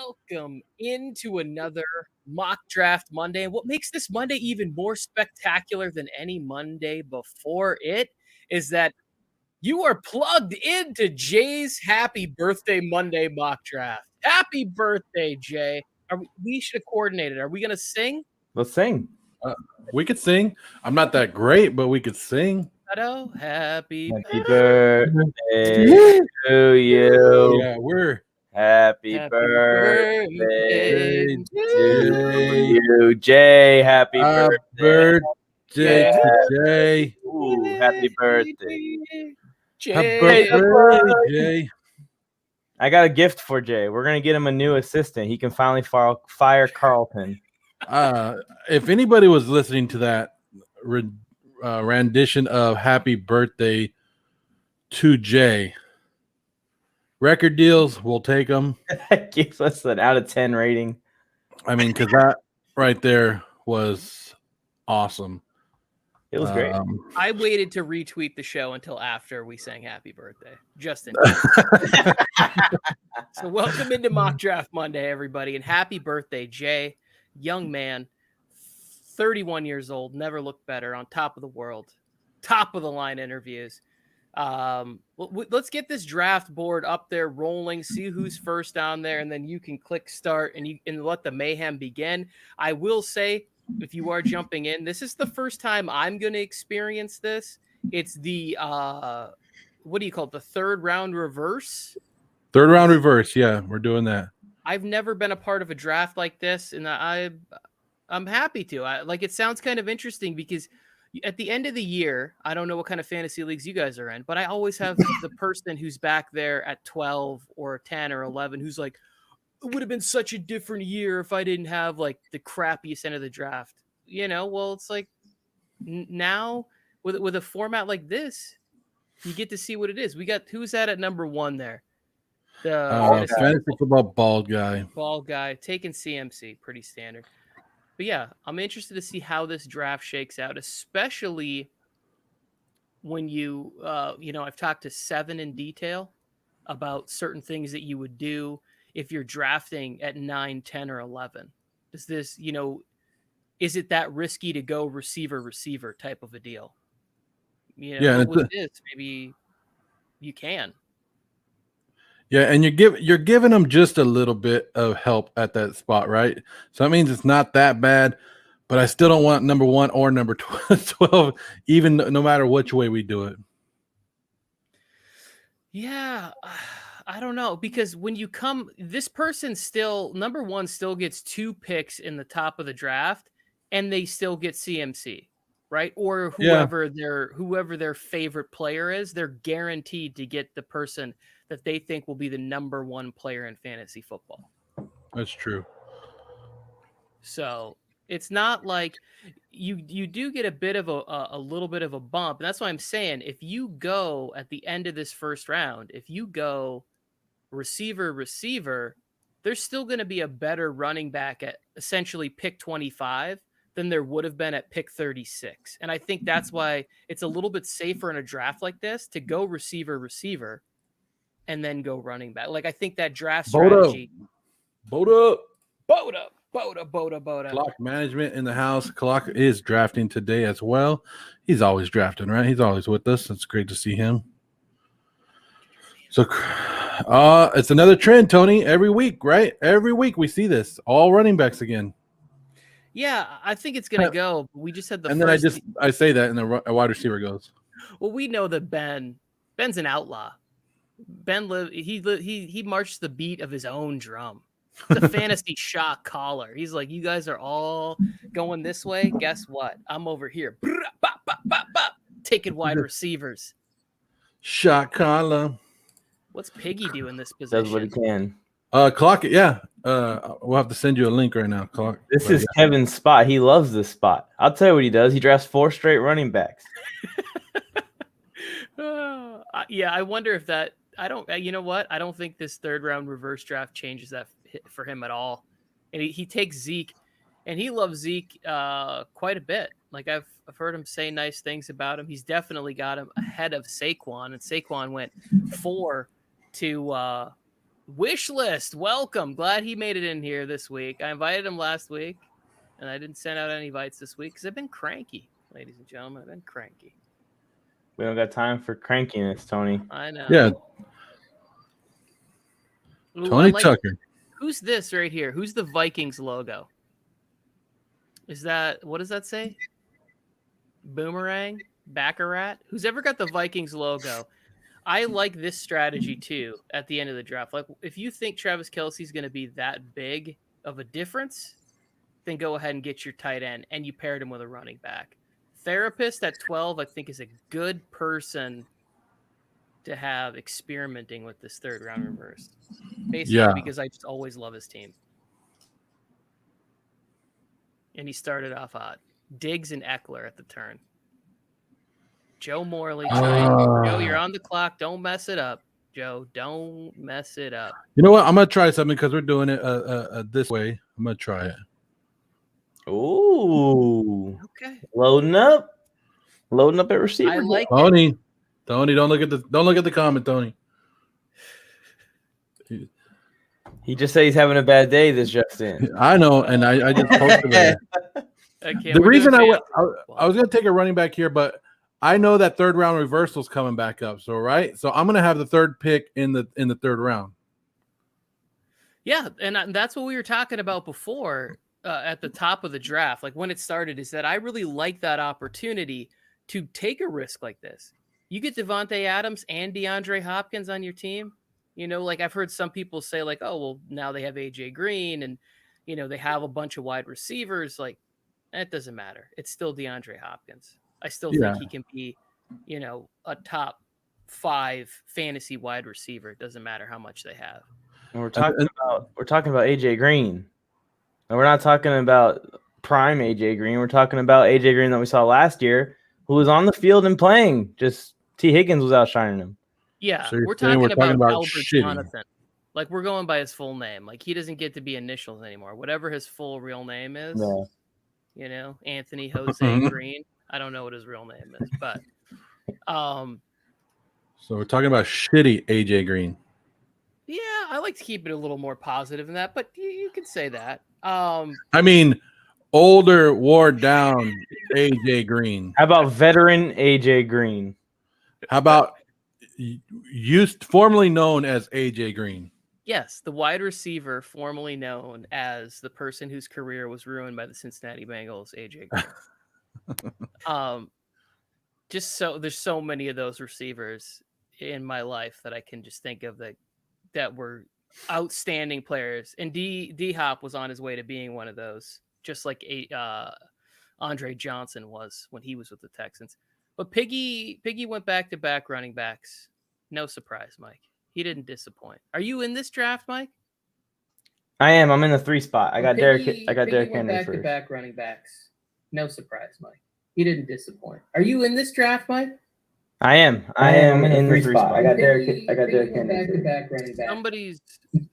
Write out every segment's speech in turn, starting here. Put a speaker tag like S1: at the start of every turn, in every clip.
S1: Welcome into another Mock Draft Monday. And what makes this Monday even more spectacular than any Monday before it is that you are plugged into Jay's Happy Birthday Monday Mock Draft. Happy birthday, Jay. We should have coordinated. Are we going to sing?
S2: Let's sing.
S3: We could sing. I'm not that great, but we could sing.
S1: Happy
S2: birthday to you.
S3: Yeah, we're
S2: Happy birthday to you, Jay. Happy birthday.
S3: Jay.
S2: Ooh, happy birthday.
S1: Jay.
S3: Happy birthday, Jay.
S2: I got a gift for Jay. We're going to get him a new assistant. He can finally fire Carlton.
S3: If anybody was listening to that rendition of Happy Birthday to Jay, record deals, we'll take them.
S2: That gives us an out of 10 rating.
S3: I mean, because that right there was awesome.
S2: It was great.
S1: I waited to retweet the show until after we sang Happy Birthday, just in case. So welcome into Mock Draft Monday, everybody, and happy birthday, Jay. Young man, 31 years old, never looked better, on top of the world, top of the line interviews. Let's get this draft board up there rolling, see who's first on there, and then you can click start and let the mayhem begin. I will say, if you are jumping in, this is the first time I'm going to experience this. It's the, what do you call it? The third round reverse.
S3: Third round reverse. Yeah, we're doing that.
S1: I've never been a part of a draft like this, and I'm happy to. It sounds kind of interesting because at the end of the year, I don't know what kind of fantasy leagues you guys are in, but I always have the person who's back there at 12 or 10 or 11 who's like, it would have been such a different year if I didn't have like the crappiest end of the draft. Well, it's like now with a format like this, you get to see what it is. We got who's that at number 1 there? The
S3: fantasy football bald guy
S1: taking CMC, pretty standard. But yeah, I'm interested to see how this draft shakes out, especially when you I've talked to Seven in detail about certain things that you would do if you're drafting at 9, 10, or 11. Is this, is it that risky to go receiver type of a deal? With this, maybe you can.
S3: Yeah, and you're giving them just a little bit of help at that spot, right? So that means it's not that bad, but I still don't want number 1 or number 12, even no matter which way we do it.
S1: Yeah, I don't know, because when you this person still, number 1 still gets 2 picks in the top of the draft, and they still get CMC, right? Or whoever their favorite player is, they're guaranteed to get the person that they think will be the number 1 player in fantasy football.
S3: That's true.
S1: So it's not like you do get a bit of a little bit of a bump. And that's why I'm saying, if you go at the end of this first round, if you go receiver, there's still going to be a better running back at essentially pick 25 than there would have been at pick 36. And I think that's why it's a little bit safer in a draft like this to go receiver and then go running back. Like, I think that draft strategy.
S3: Boda.
S1: Clock
S3: management in the house. Clock is drafting today as well. He's always drafting, right? He's always with us. It's great to see him. So, it's another trend, Tony. Every week, right? Every week we see this. All running backs again.
S1: Yeah, I think it's going to go. We just had
S3: then I say that, and the wide receiver goes.
S1: Well, we know that Ben's an outlaw. He marched the beat of his own drum. It's a fantasy shot caller. He's like, you guys are all going this way. Guess what? I'm over here. Taking wide receivers.
S3: Shot caller.
S1: What's Piggy do in this position?
S2: Does what he can.
S3: Clock it, yeah. We'll have to send you a link right now, Clock.
S2: This is Kevin's spot. He loves this spot. I'll tell you what he does. He drafts 4 straight running backs.
S1: Yeah, I wonder if that. You know what? I don't think this third round reverse draft changes that for him at all. And he takes Zeke, and he loves Zeke quite a bit. Like, I've heard him say nice things about him. He's definitely got him ahead of Saquon, and Saquon went 4 to Wish list, welcome. Glad he made it in here this week. I invited him last week, and I didn't send out any invites this week because I've been cranky, ladies and gentlemen. I've been cranky.
S2: We don't got time for crankiness, Tony.
S1: I know.
S3: Yeah.
S1: Ooh,
S3: Tony Tucker.
S1: Who's this right here? Who's the Vikings logo? Is that, what does that say? Boomerang? Baccarat? Who's ever got the Vikings logo? I like this strategy too at the end of the draft. Like, if you think Travis Kelce's going to be that big of a difference, then go ahead and get your tight end, and you paired him with a running back. Therapist at 12, I think, is a good person to have experimenting with this third round reverse. Basically, because I just always love his team. And he started off odd. Diggs and Eckler at the turn. Joe Morley. Joe, you're on the clock. Don't mess it up. Joe, don't mess it up.
S3: You know what? I'm going to try something because we're doing it this way. I'm going to try it.
S2: Ooh.
S1: Okay.
S2: Loading up at receiver.
S1: I like
S3: Tony, don't look at the comment, Tony.
S2: He just said he's having a bad day. This just in.
S3: I know, and I just posted that.
S1: Okay,
S3: The reason I was going to take a running back here, but I know that third round reversal's coming back up. So so I'm going to have the third pick in the third round.
S1: Yeah, and that's what we were talking about before at the top of the draft. Like when it started, is that I really like that opportunity to take a risk like this. You get Devontae Adams and DeAndre Hopkins on your team. You know, like I've heard some people say like, oh, well, now they have AJ Green and, you know, they have a bunch of wide receivers. Like, that doesn't matter. It's still DeAndre Hopkins. I still think he can be, you know, a top 5 fantasy wide receiver. It doesn't matter how much they have.
S2: And we're talking about AJ Green. And we're not talking about prime AJ Green. We're talking about AJ Green that we saw last year, who was on the field and playing. Just T. Higgins was outshining him.
S1: Yeah,
S3: So
S1: we're talking about Albert
S3: shitty.
S1: Jonathan. Like, we're going by his full name. Like, he doesn't get to be initials anymore. Whatever his full real name is, you know, Anthony Jose Green. I don't know what his real name is, but
S3: so we're talking about shitty AJ Green.
S1: Yeah, I like to keep it a little more positive than that, but you can say that.
S3: I mean, older, wore down AJ Green.
S2: How about veteran AJ Green?
S3: How about formerly known as AJ Green?
S1: Yes, the wide receiver formerly known as the person whose career was ruined by the Cincinnati Bengals, AJ Green. There's so many of those receivers in my life that I can just think of that were outstanding players. And D Hop was on his way to being one of those, just like Andre Johnson was when he was with the Texans. But Piggy went back-to-back running backs. No surprise, Mike. He didn't disappoint. Are you in this draft, Mike?
S2: I am. I'm in the 3 spot. I got Derrick Henry first.
S1: Back-to-back running backs. No surprise, Mike. He didn't disappoint. Are you in this draft, Mike?
S2: I am. I am in the 3 spot. I got Derrick Henry.
S1: Back-to-back running back.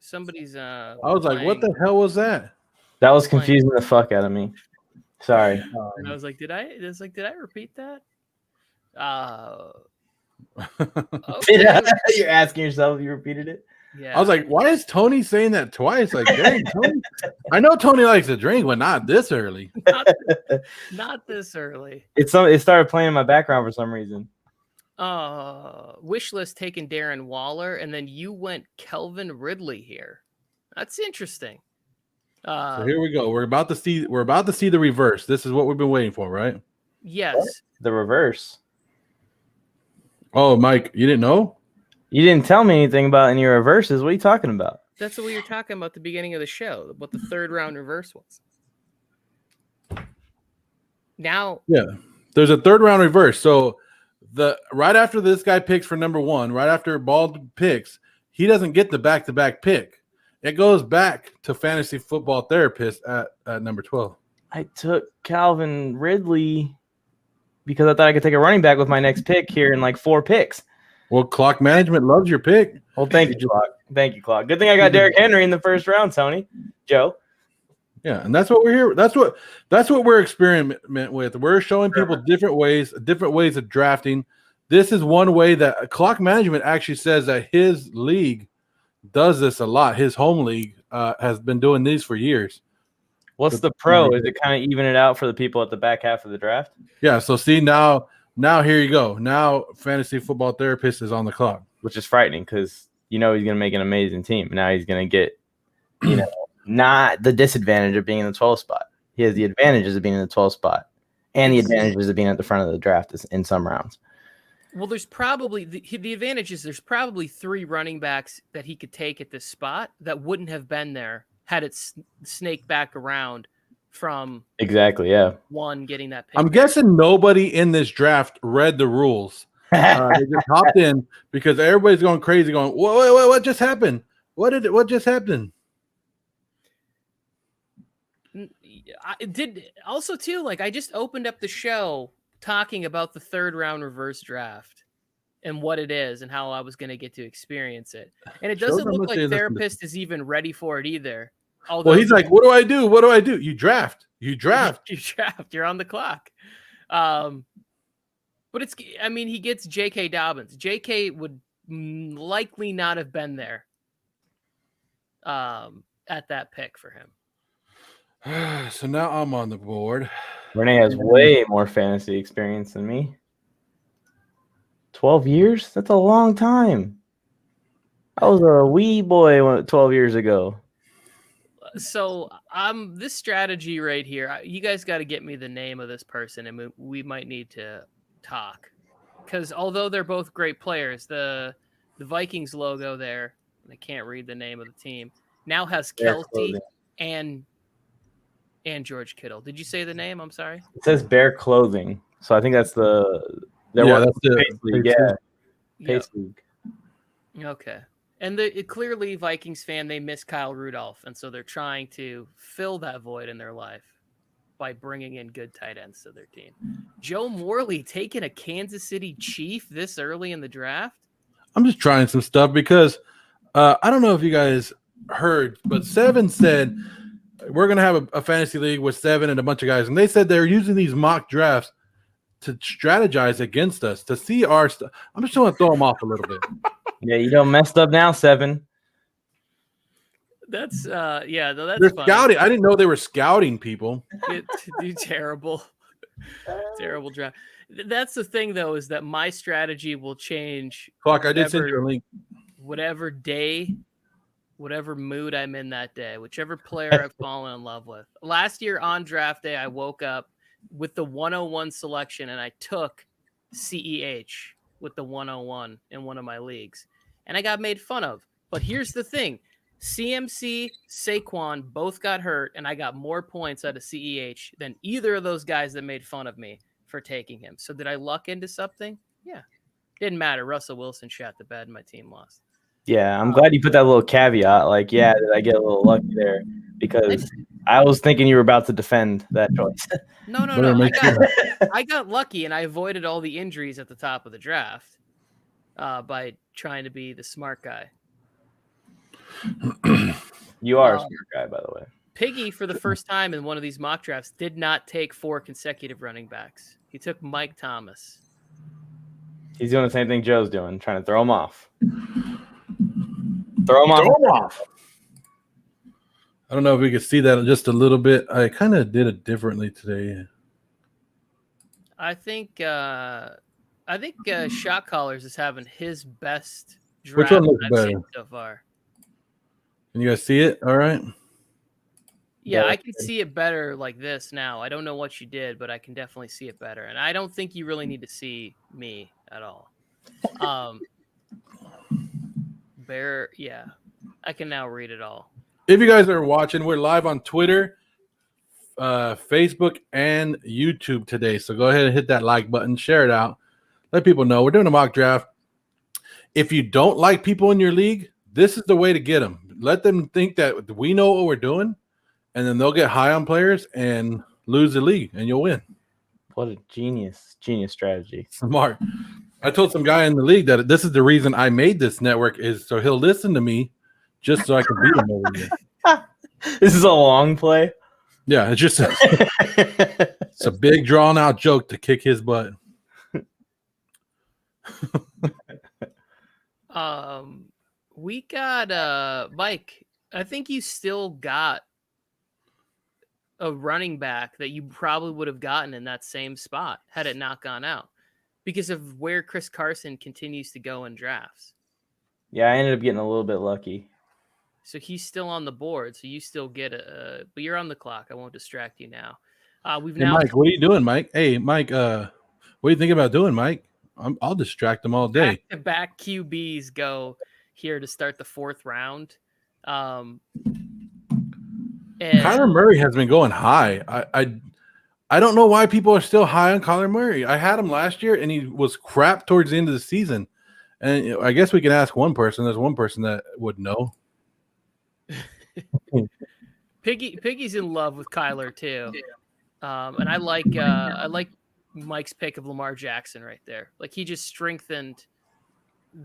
S1: Somebody's
S3: I was like, what the hell was that?
S2: That was confusing the fuck out of me. Sorry.
S1: And I was like, did I repeat that?
S2: Okay. You're asking yourself if you repeated it?
S1: Yeah.
S3: I was like, why is Tony saying that twice? Like, dang, Tony. I know Tony likes to drink, but not this early.
S1: Not this early.
S2: It started playing in my background for some reason.
S1: Wish list taking Darren Waller, and then you went Kelvin Ridley here. That's interesting.
S3: So here we go. We're about to see the reverse. This is what we've been waiting for, right?
S1: Yes.
S2: What? The reverse.
S3: Oh, Mike, you didn't know?
S2: You didn't tell me anything about any reverses. What are you talking about?
S1: That's what we were talking about at the beginning of the show, what the third round reverse was. Now,
S3: yeah, there's a third round reverse. So right after this guy picks for number 1, right after Bald picks, he doesn't get the back-to-back pick. It goes back to Fantasy Football Therapist at number 12.
S2: I took Calvin Ridley because I thought I could take a running back with my next pick here in like 4 picks.
S3: Well, clock management loves your pick.
S2: Well, thank you, Clock. Thank you, Clock. Good thing I got Derrick Henry in the first round, Tony. Joe.
S3: Yeah, and that's what we're here. That's what we're experimenting with. We're showing people different ways of drafting. This is one way that clock management actually says that his league does this a lot. His home league has been doing these for years.
S2: What's the pro? Is it kind of even it out for the people at the back half of the draft?
S3: Yeah. So see now here you go. Now fantasy football therapist is on the clock,
S2: which is frightening because he's going to make an amazing team. Now he's going to get, not the disadvantage of being in the 12th spot. He has the advantages of being in the 12th spot and the advantages of being at the front of the draft in some rounds.
S1: Well, there's probably the advantage is there's probably 3 running backs that he could take at this spot that wouldn't have been there had it snaked back around from
S2: exactly, yeah.
S1: one getting that pick.
S3: I'm guessing nobody in this draft read the rules. They just hopped in because everybody's going crazy, going, what just happened? What just happened?
S1: I did also too. Like I just opened up the show talking about the 3rd round reverse draft and what it is and how I was going to get to experience it. And it doesn't look like Therapist is even ready for it either. Although,
S3: well, he's like, what do I do? What do I do? You draft.
S1: You draft. You're on the clock. But he gets J.K. Dobbins. J.K. would likely not have been there at that pick for him.
S3: So now I'm on the board.
S2: Renee has way more fantasy experience than me. 12 years? That's a long time. I was a wee boy 12 years ago.
S1: So this strategy right here, you guys got to get me the name of this person, and we might need to talk. Because although they're both great players, the Vikings logo there, I can't read the name of the team, now has Kelty and George Kittle. Did you say the name? I'm sorry.
S2: It says Bear Clothing, so I think that's
S3: that's the
S2: Pace League. Yeah, Pace League.
S1: Okay. And clearly Vikings fan, they miss Kyle Rudolph, and so they're trying to fill that void in their life by bringing in good tight ends to their team. Joe Morley taking a Kansas City Chief this early in the draft.
S3: I'm just trying some stuff because I don't know if you guys heard, but Seven said we're going to have a fantasy league with Seven and a bunch of guys, and they said they're using these mock drafts to strategize against us, to see our stuff. I'm just trying to throw them off a little bit.
S2: Yeah, you don't messed up now, Seven.
S1: That's
S3: they're
S1: funny.
S3: scouting. I didn't know they were scouting people.
S1: Terrible draft. That's the thing, though, is that my strategy will change.
S3: Clock, I did send you a link.
S1: Whatever day, whatever mood I'm in that day, whichever player I've fallen in love with. Last year on draft day, I woke up with the 101 selection, and I took CEH with the 101 in one of my leagues, and I got made fun of. But here's the thing. CMC, Saquon both got hurt, and I got more points out of CEH than either of those guys that made fun of me for taking him. So did I luck into something? Yeah. Didn't matter. Russell Wilson shot the bed and my team lost.
S2: Yeah, I'm glad you put that little caveat. Like, yeah, did I get a little lucky there? Because I was thinking you were about to defend that choice.
S1: No. I got lucky, and I avoided all the injuries at the top of the draft by trying to be the smart guy.
S2: You are a smart guy, by the way.
S1: Piggy, for the first time in one of these mock drafts, did not take 4 consecutive running backs. He took Mike Thomas.
S2: He's doing the same thing Joe's doing, trying to throw him off. Throw him off.
S3: I don't know if we could see that just a little bit. I kind of did it differently today.
S1: I think Shot Callers is having his best draft
S3: Which one looks
S1: I've
S3: better?
S1: seen so far.
S3: Can you guys see it? All right.
S1: Yeah, I can see it better like this now. I don't know what you did, but I can definitely see it better. And I don't think you really need to see me at all. I can now read it all.
S3: If you guys are watching, we're live on Twitter, Facebook, and YouTube today. So go ahead and hit that like button, share it out. Let people know we're doing a mock draft. If you don't like people in your league, this is the way to get them. Let them think that we know what we're doing, and then they'll get high on players and lose the league, and you'll win.
S2: What a genius strategy.
S3: Smart. I told some guy in the league that this is the reason I made this network is so he'll listen to me just so I can beat him over here.
S2: This is a long play.
S3: Yeah, it's just it's a big drawn out joke to kick his butt.
S1: We got Mike. I think you still got a running back that you probably would have gotten in that same spot had it not gone out because of where Chris Carson continues to go in drafts.
S2: Yeah, I ended up getting a little bit lucky.
S1: So he's still on the board. So you still get but you're on the clock. I won't distract you now. We've now.
S3: Mike, what are you doing, Mike? Hey, Mike, what do you think about doing, Mike? I'll distract them all day.
S1: Back QBs go here to start the 4th round. And
S3: Kyler Murray has been going high. I don't know why people are still high on Kyler Murray. I had him last year, and he was crap towards the end of the season. And I guess we can ask one person. There's one person that would know.
S1: Piggy's in love with Kyler too, and I like Mike's pick of Lamar Jackson right there. Like he just strengthened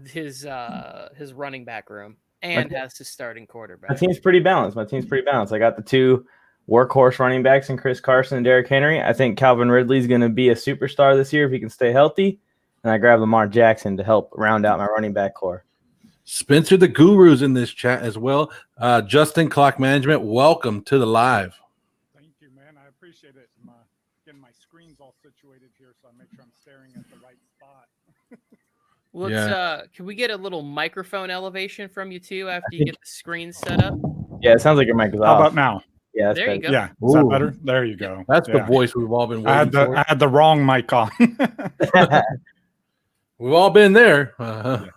S1: his running back room and has his starting quarterback.
S2: My team's pretty balanced. I got the 2 workhorse running backs in Chris Carson and Derrick Henry. I think Calvin Ridley's going to be a superstar this year if he can stay healthy. And I grabbed Lamar Jackson to help round out my running back core.
S3: Spencer the Guru's in this chat as well. Justin Clock Management, welcome to the live.
S4: Thank you, man. I appreciate it. I'm getting my screens all situated here so I make sure I'm staring at the right spot.
S1: Can we get a little microphone elevation from you too after you get the screen set up?
S2: Yeah, it sounds like your mic is off.
S4: How about now?
S2: Yeah,
S1: there you go.
S4: Yeah, is that better? There you go.
S3: That's the voice we've all been waiting for.
S4: I had the wrong mic on.
S3: We've all been there.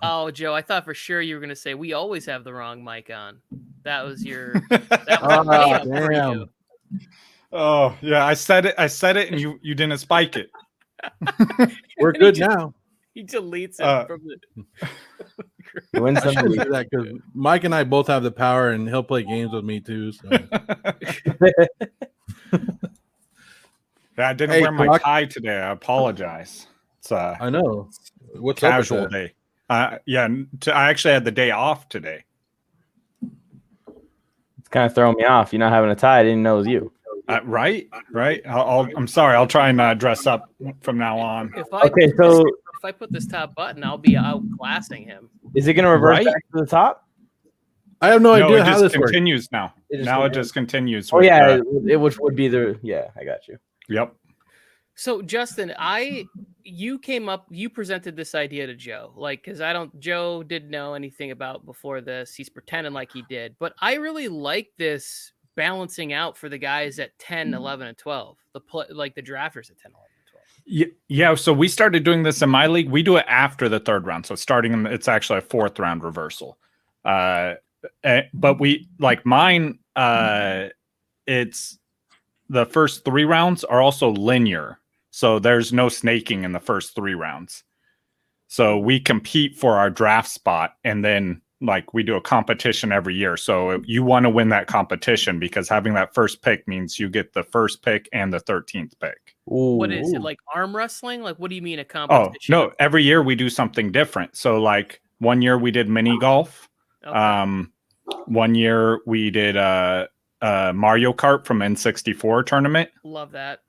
S1: Oh, Joe, I thought for sure you were going to say we always have the wrong mic on. That was your. That was way up for you.
S4: Oh yeah, I said it, and you didn't spike it.
S3: We're good now.
S1: He deletes it from the.
S2: Win some
S3: I should do that because Mike and I both have the power, and he'll play games with me too. So.
S4: Yeah, I didn't wear my tie today. I apologize. It's
S3: I know. What's
S4: casual day. I actually had the day off today.
S2: It's kind of throwing me off. You not having a tie. I didn't know it was you.
S4: Right. I'm sorry. I'll try and dress up from now on.
S1: If I put this top button, I'll be outclassing him.
S2: Is it going to revert back to the top?
S3: I have no idea how this
S4: continues
S3: works.
S4: now. It just continues.
S2: Oh yeah, it would be the I got you.
S4: Yep.
S1: So Justin, you presented this idea to Joe, because Joe didn't know anything about before this. He's pretending like he did, but I really like this balancing out for the guys at 10, 11, and 12, the drafters at 10, 11, and 12.
S4: Yeah. So we started doing this in my league. We do it after the 3rd round. So it's actually a 4th round reversal. But we mine, it's the first 3 rounds are also linear. So there's no snaking in the first 3 rounds. So we compete for our draft spot, and then we do a competition every year. So you want to win that competition because having that first pick means you get the first pick and the 13th pick.
S1: Ooh. What is it, like arm wrestling? What do you mean a competition?
S4: Oh, no, every year we do something different. So one year we did mini golf. Okay. One year we did Mario Kart from N64 tournament.
S1: Love that.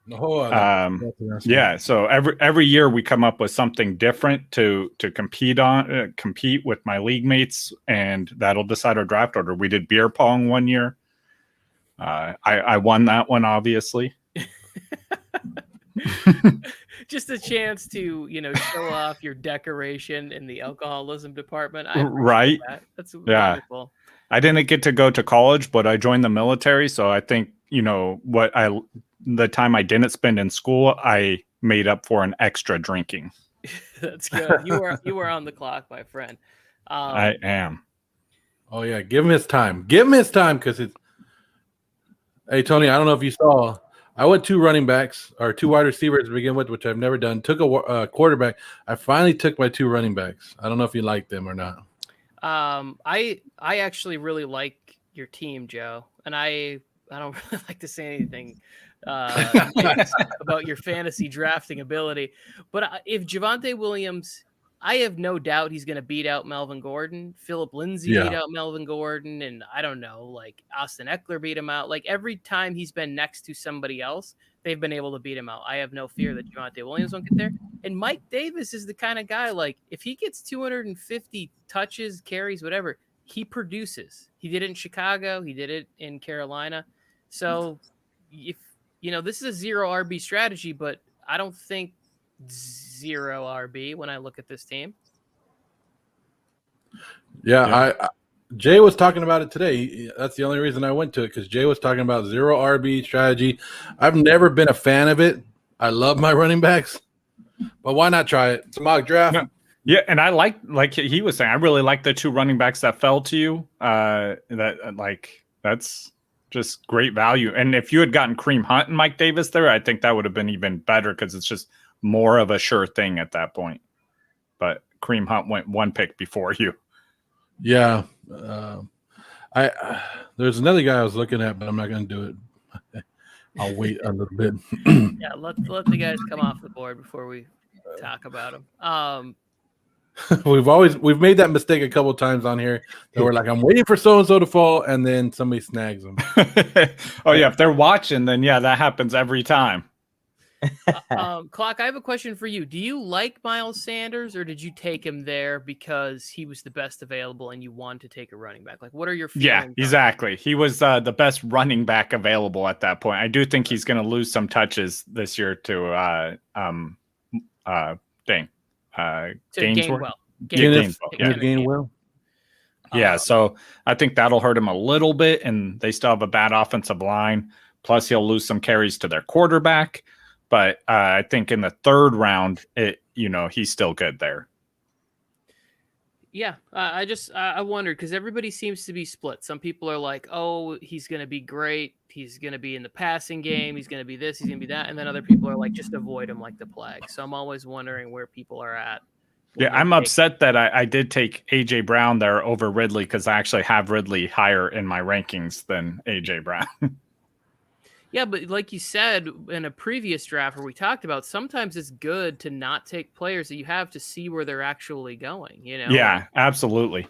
S4: Yeah. So every year we come up with something different to compete with my league mates, and that'll decide our draft order. We did beer pong one year. I won that one, obviously.
S1: Just a chance to show off your decoration in the alcoholism department.
S4: Right.
S1: That's wonderful.
S4: I didn't get to go to college, but I joined the military. So I think, the time I didn't spend in school, I made up for an extra drinking.
S1: That's good. You were on the clock, my friend.
S4: I am.
S3: Oh yeah. Give him his time. Because it's, hey, Tony, I don't know if you saw, I went 2 running backs or 2 wide receivers to begin with, which I've never done. Took a quarterback. I finally took my 2 running backs. I don't know if you like them or not.
S1: I actually really like your team, Joe, and I don't really like to say anything about your fantasy drafting ability. But if Javonte Williams, I have no doubt he's going to beat out Melvin Gordon. Phillip Lindsay beat out Melvin Gordon, and I don't know, Austin Eckler beat him out. Every time he's been next to somebody else, they've been able to beat him out. I have no fear that Javonte Williams won't get there. And Mike Davis is the kind of guy, if he gets 250 touches, carries, whatever, he produces. He did it in Chicago. He did it in Carolina. So if this is a 0 RB strategy, but I don't think 0 RB when I look at this team.
S3: Yeah. Jay was talking about it today. That's the only reason I went to it, because Jay was talking about 0 RB strategy. I've never been a fan of it. I love my running backs, but why not try it? It's a mock draft.
S4: No. Yeah, and I like he was saying, I really like the 2 running backs that fell to you. That's just great value. And if you had gotten Kareem Hunt and Mike Davis there, I think that would have been even better, because it's just more of a sure thing at that point. But Kareem Hunt went 1 pick before you.
S3: Yeah. There's another guy I was looking at, but I'm not going to do it. I'll wait a little bit.
S1: Yeah, let the guys come off the board before we talk about them.
S3: We've made that mistake a couple of times on here. That we're like, I'm waiting for so and so to fall, and then somebody snags them.
S4: Oh yeah, if they're watching, then yeah, that happens every time.
S1: Clock, I have a question for you. Do you like Miles Sanders, or did you take him there because he was the best available and you wanted to take a running back? Like, what are your feelings?
S4: Yeah, exactly. He was the best running back available at that point. I do think he's going to lose some touches this year to
S1: Gainwell.
S3: Gainwell.
S4: Yeah, so I think that'll hurt him a little bit, and they still have a bad offensive line. Plus, he'll lose some carries to their quarterback. But I think in the 3rd round, he's still good there.
S1: Yeah, I wondered, because everybody seems to be split. Some people are like, oh, he's going to be great. He's going to be in the passing game. He's going to be this. He's going to be that. And then other people are like, just avoid him like the plague. So I'm always wondering where people are at.
S4: Yeah, I'm upset that I did take A.J. Brown there over Ridley, because I actually have Ridley higher in my rankings than A.J. Brown.
S1: Yeah, but like you said in a previous draft where we talked about, sometimes it's good to not take players that you have to see where they're actually going.
S4: Yeah, absolutely.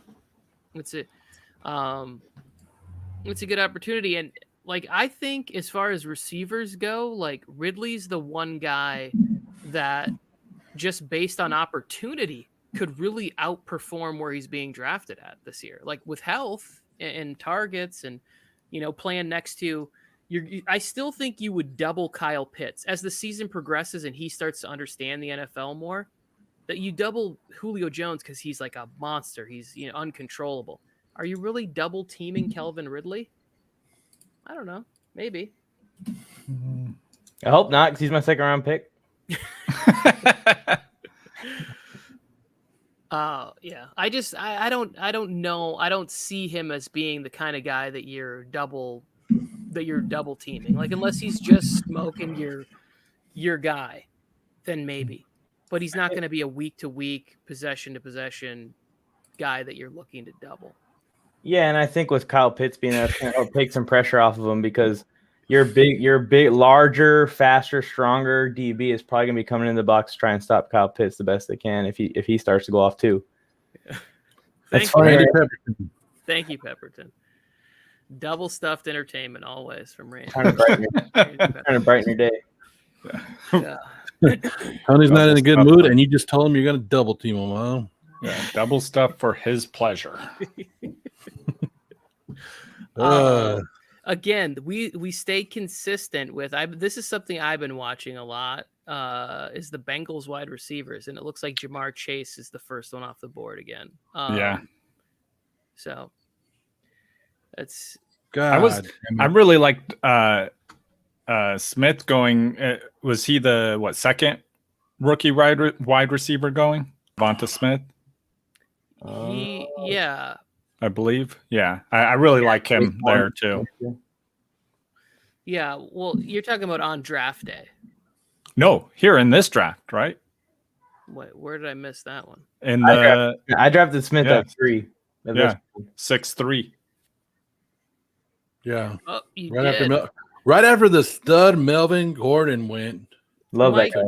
S1: It's a good opportunity, and like I think as far as receivers go, like Ridley's the one guy that just based on opportunity could really outperform where he's being drafted at this year. Like with health and targets and playing next to. I still think you would double Kyle Pitts as the season progresses and he starts to understand the NFL more, that you double Julio Jones because he's like a monster. He's uncontrollable. Are you really double teaming Calvin Ridley? I don't know. Maybe.
S2: I hope not, because he's my 2nd round pick.
S1: Yeah. I don't know. I don't see him as being the kind of guy that you're double teaming, like unless he's just smoking your guy, then maybe, but he's not going to be a week to week, possession to possession guy that you're looking to double.
S2: Yeah, and I think with Kyle Pitts being there, it's going to help take some pressure off of him, because your big, larger, faster, stronger DB is probably going to be coming in the box to try and stop Kyle Pitts the best they can if he starts to go off too.
S1: Yeah.
S2: That's funny.
S1: Thank you, Pepperton. Double stuffed entertainment always from Randy.
S2: Trying to brighten your day.
S1: Yeah.
S3: Tony's not in a good mood, and you just told him you're going to double team him, huh?
S4: Yeah, double stuff for his pleasure.
S1: Again, we stay consistent with. This is something I've been watching a lot. Is the Bengals wide receivers, and it looks like Jamar Chase is the first one off the board again.
S4: Yeah.
S1: So. It's.
S4: I really liked Smith going. Was he the 2nd rookie wide receiver going? Devonta Smith.
S1: Yeah.
S4: I believe. Yeah, I really like him there too.
S1: Yeah. Well, you're talking about on draft day.
S4: No, here in this draft, right?
S1: Wait, where did I miss that one?
S2: I drafted Smith at 3.
S4: Yeah, 6'3".
S3: Yeah.
S1: Oh,
S3: right after the stud Melvin Gordon went.
S2: Love that guy.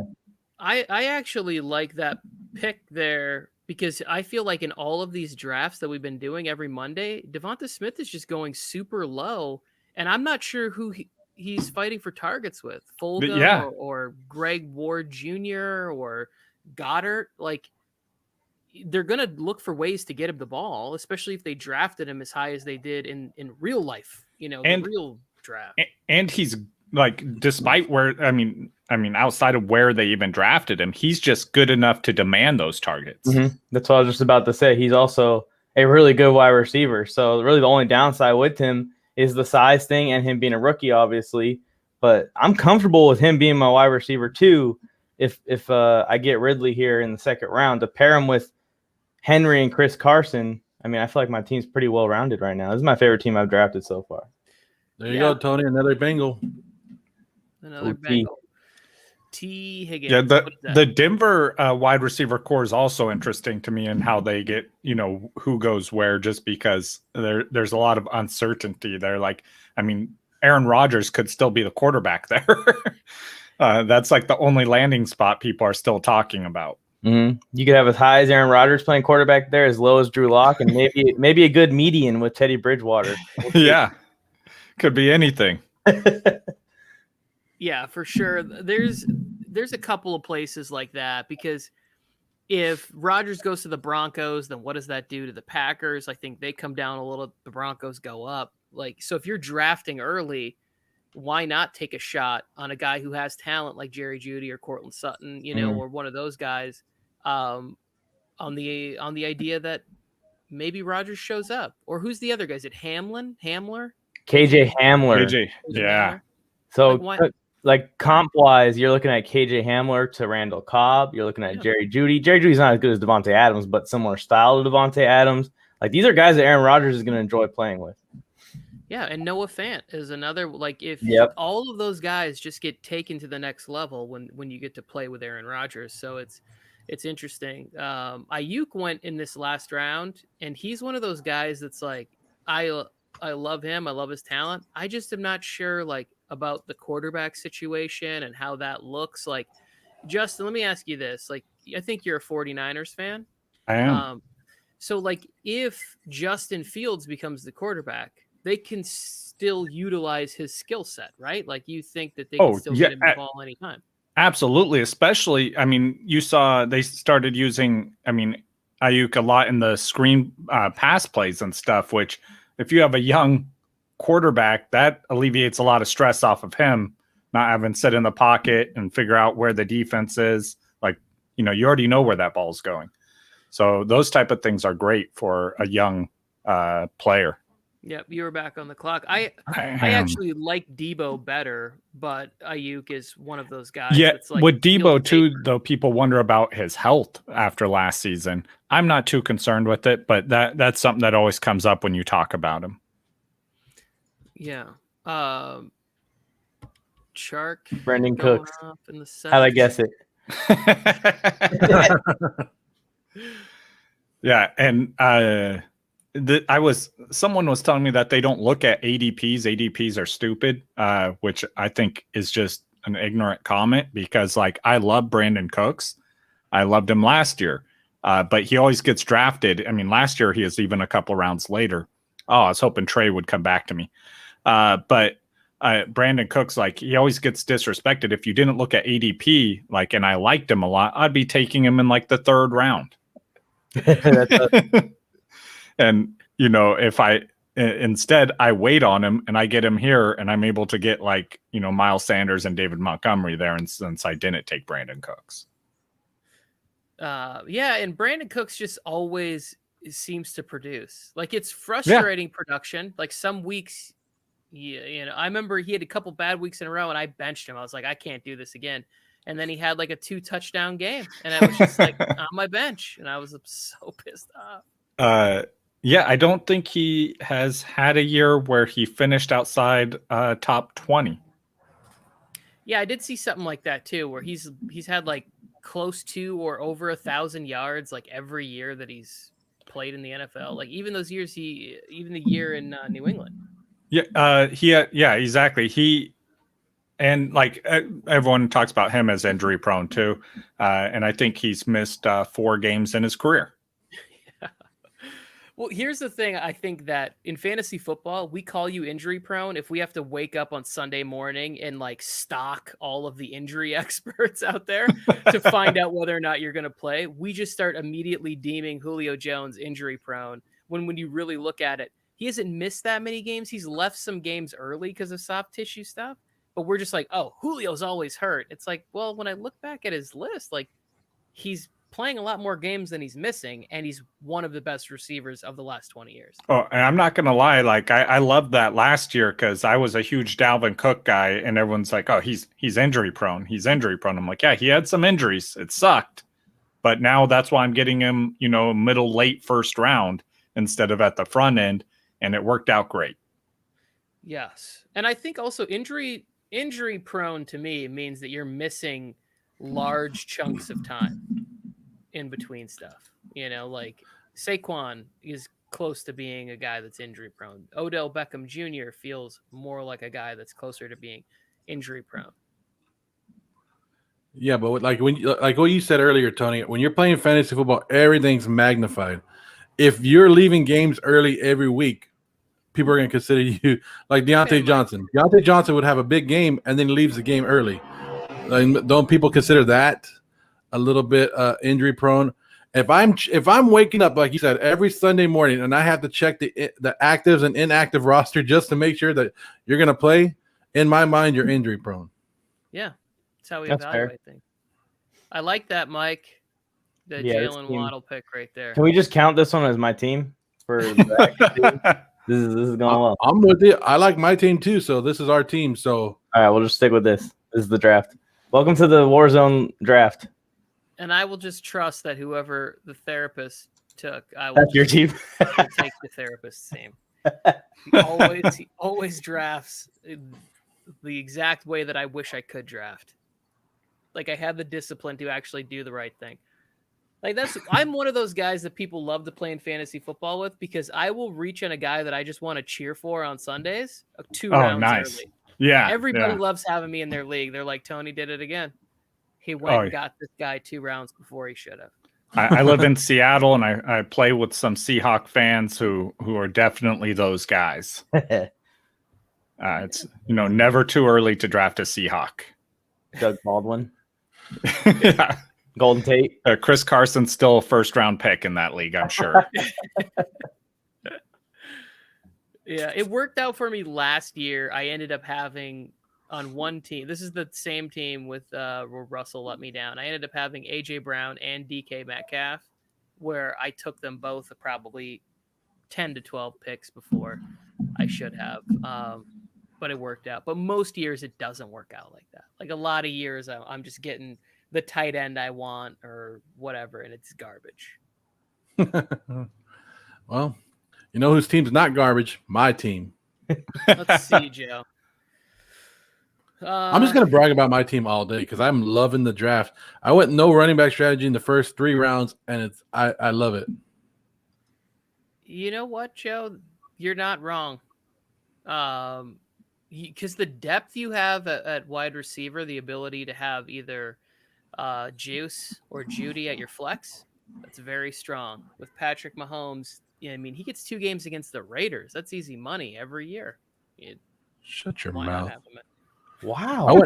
S1: I actually like that pick there, because I feel like in all of these drafts that we've been doing every Monday, Devonta Smith is just going super low, and I'm not sure who he's fighting for targets with. Fulgham or Greg Ward Jr. or Goddard. Like, they're going to look for ways to get him the ball, especially if they drafted him as high as they did in real life, the real draft.
S4: And he's like, despite where, I mean, outside of where they even drafted him, he's just good enough to demand those targets.
S2: Mm-hmm. That's what I was just about to say. He's also a really good wide receiver. So really the only downside with him is the size thing and him being a rookie, obviously. But I'm comfortable with him being my wide receiver too. If I get Ridley here in the second round, to pair him with Henry and Chris Carson, I mean, I feel like my team's pretty well rounded right now. This is my favorite team I've drafted so far.
S3: There you go, Tony. Another Bengal.
S1: Another Bengal. T. Higgins.
S4: Yeah, the Denver wide receiver core is also interesting to me in how they get, who goes where, just because there's a lot of uncertainty there. Like, I mean, Aaron Rodgers could still be the quarterback there. That's like the only landing spot people are still talking about.
S2: Mm-hmm. You could have as high as Aaron Rodgers playing quarterback there, as low as Drew Lock, and maybe a good median with Teddy Bridgewater.
S4: Yeah, could be anything.
S1: Yeah, for sure. There's a couple of places like that, because if Rodgers goes to the Broncos, then what does that do to the Packers? I think they come down a little. The Broncos go up. Like, so if you're drafting early, why not take a shot on a guy who has talent like Jerry Jeudy or Cortland Sutton, or one of those guys, on the idea that maybe Rodgers shows up? Or who's the other guy? Is it Hamler?
S2: KJ Hamler.
S4: Yeah.
S2: So like comp wise, you're looking at KJ Hamler to Randall Cobb. You're looking at Jerry Jeudy. Jerry Judy's not as good as Devontae Adams, but similar style to Devontae Adams. Like, these are guys that Aaron Rodgers is going to enjoy playing with.
S1: Yeah, and Noah Fant is another. Like, if all of those guys just get taken to the next level when you get to play with Aaron Rodgers, so it's interesting. Ayuk went in this last round, and he's one of those guys that's like, I love him, I love his talent. I just am not sure about the quarterback situation and how that looks. Like, Justin, let me ask you this: like, I think you're a 49ers fan.
S4: I am.
S1: So if Justin Fields becomes the quarterback, they can still utilize his skill set, right? Like, you think that they can still get him the ball anytime.
S4: Absolutely. Especially, I mean, you saw they started using, Ayuk a lot in the screen pass plays and stuff, which if you have a young quarterback, that alleviates a lot of stress off of him, not having to sit in the pocket and figure out where the defense is. Like, you already know where that ball's going. So those type of things are great for a young player.
S1: Yep, you were back on the clock. I actually like Debo better, but Ayuk is one of those guys.
S4: Yeah,
S1: that's like,
S4: with Debo too, though, people wonder about his health after last season. I'm not too concerned with it, but that's something that always comes up when you talk about him.
S1: Yeah. Shark.
S2: Brandon Cooks.
S1: How'd
S2: I guess it?
S4: Yeah, and someone was telling me that they don't look at ADPs. ADPs are stupid, which I think is just an ignorant comment, because I love Brandon Cooks. I loved him last year, but he always gets drafted. I mean, last year he was even a couple rounds later. Oh, I was hoping Trey would come back to me. But Brandon Cooks, he always gets disrespected. If you didn't look at ADP, and I liked him a lot, I'd be taking him in the third round. And, if instead I wait on him and I get him here and I'm able to get Miles Sanders and David Montgomery there, and since I didn't take Brandon Cooks.
S1: Yeah. And Brandon Cooks just always seems to produce. It's frustrating production. Some weeks, I remember he had a couple bad weeks in a row and I benched him. I was like, I can't do this again. And then he had a 2-touchdown game, and I was just on my bench, and I was so pissed off.
S4: Yeah, I don't think he has had a year where he finished outside top 20.
S1: Yeah, I did see something like that too, where he's had close to or over 1,000 yards every year that he's played in the NFL. Even those years, even the year in New England.
S4: Yeah, yeah, exactly. And everyone talks about him as injury prone too. And I think he's missed 4 games in his career.
S1: Well, here's the thing. I think that in fantasy football, we call you injury prone if we have to wake up on Sunday morning and like stalk all of the injury experts out there to find out whether or not you're going to play. We just start immediately deeming Julio Jones injury prone when you really look at it, he hasn't missed that many games. He's left some games early because of soft tissue stuff, but we're just like, oh, Julio's always hurt. It's like, well, when I look back at his list, like he's playing a lot more games than he's missing, and he's one of the best receivers of the last 20 years.
S4: Oh, and I'm not gonna lie, like I loved that last year because I was a huge Dalvin Cook guy, and everyone's like, "Oh, he's injury prone. He's injury prone." I'm like, "Yeah, he had some injuries. It sucked, but now that's why I'm getting him, middle late first round instead of at the front end, and it worked out great."
S1: Yes, and I think also injury prone to me means that you're missing large chunks of time in between stuff. Like Saquon is close to being a guy that's injury prone. Odell Beckham Jr. feels more like a guy that's closer to being injury prone.
S3: Yeah, but like what you said earlier, Tony, when you're playing fantasy football, everything's magnified. If you're leaving games early every week, people are going to consider you like Deontay Johnson. Deontay Johnson would have a big game and then leaves the game early. Like, don't people consider that a little bit injury prone? If I'm waking up, like you said, every Sunday morning and I have to check the actives and inactive roster just to make sure that you're going to play, in my mind, you're injury prone.
S1: Yeah, that's how we
S2: That's
S1: evaluate things. I like that, Mike. The Jalen Waddle pick right there.
S2: Can we just count this one as my team for the This is going well.
S3: I'm with you. I like my team too, so this is our team. So
S2: all right, we'll just stick with this. This is the draft. Welcome to the Warzone draft.
S1: And I will just trust that whoever the therapist took,
S2: That's your team.
S1: Take the therapist's team. He always drafts the exact way that I wish I could draft. Like I have the discipline to actually do the right thing. Like I'm one of those guys that people love to play in fantasy football with because I will reach on a guy that I just want to cheer for on Sundays 2 rounds early.
S4: Yeah.
S1: Everybody loves having me in their league. They're like, Tony did it again. He went and got this guy 2 rounds before he should have.
S4: I live in Seattle and I play with some Seahawk fans who are definitely those guys. It's never too early to draft a Seahawk.
S2: Doug Baldwin.
S4: Yeah.
S2: Golden Tate.
S4: Chris Carson's still a first-round pick in that league, I'm sure.
S1: Yeah, it worked out for me last year. I ended up having on one team. This is the same team with where Russell let me down. I ended up having AJ Brown and DK Metcalf, where I took them both probably 10 to 12 picks before I should have. But it worked out. But most years it doesn't work out like that. Like a lot of years I'm just getting the tight end I want or whatever, and it's garbage.
S3: Well, you know whose team's not garbage? My team.
S1: Let's see, Joe.
S3: I'm just going to brag about my team all day because I'm loving the draft. I went no running back strategy in the first 3 rounds, and I love it.
S1: You know what, Joe? You're not wrong. Because the depth you have at wide receiver, the ability to have either Juice or Judy at your flex, that's very strong. With Patrick Mahomes, I mean, he gets 2 games against the Raiders. That's easy money every year.
S3: Shut your mouth.
S2: Wow.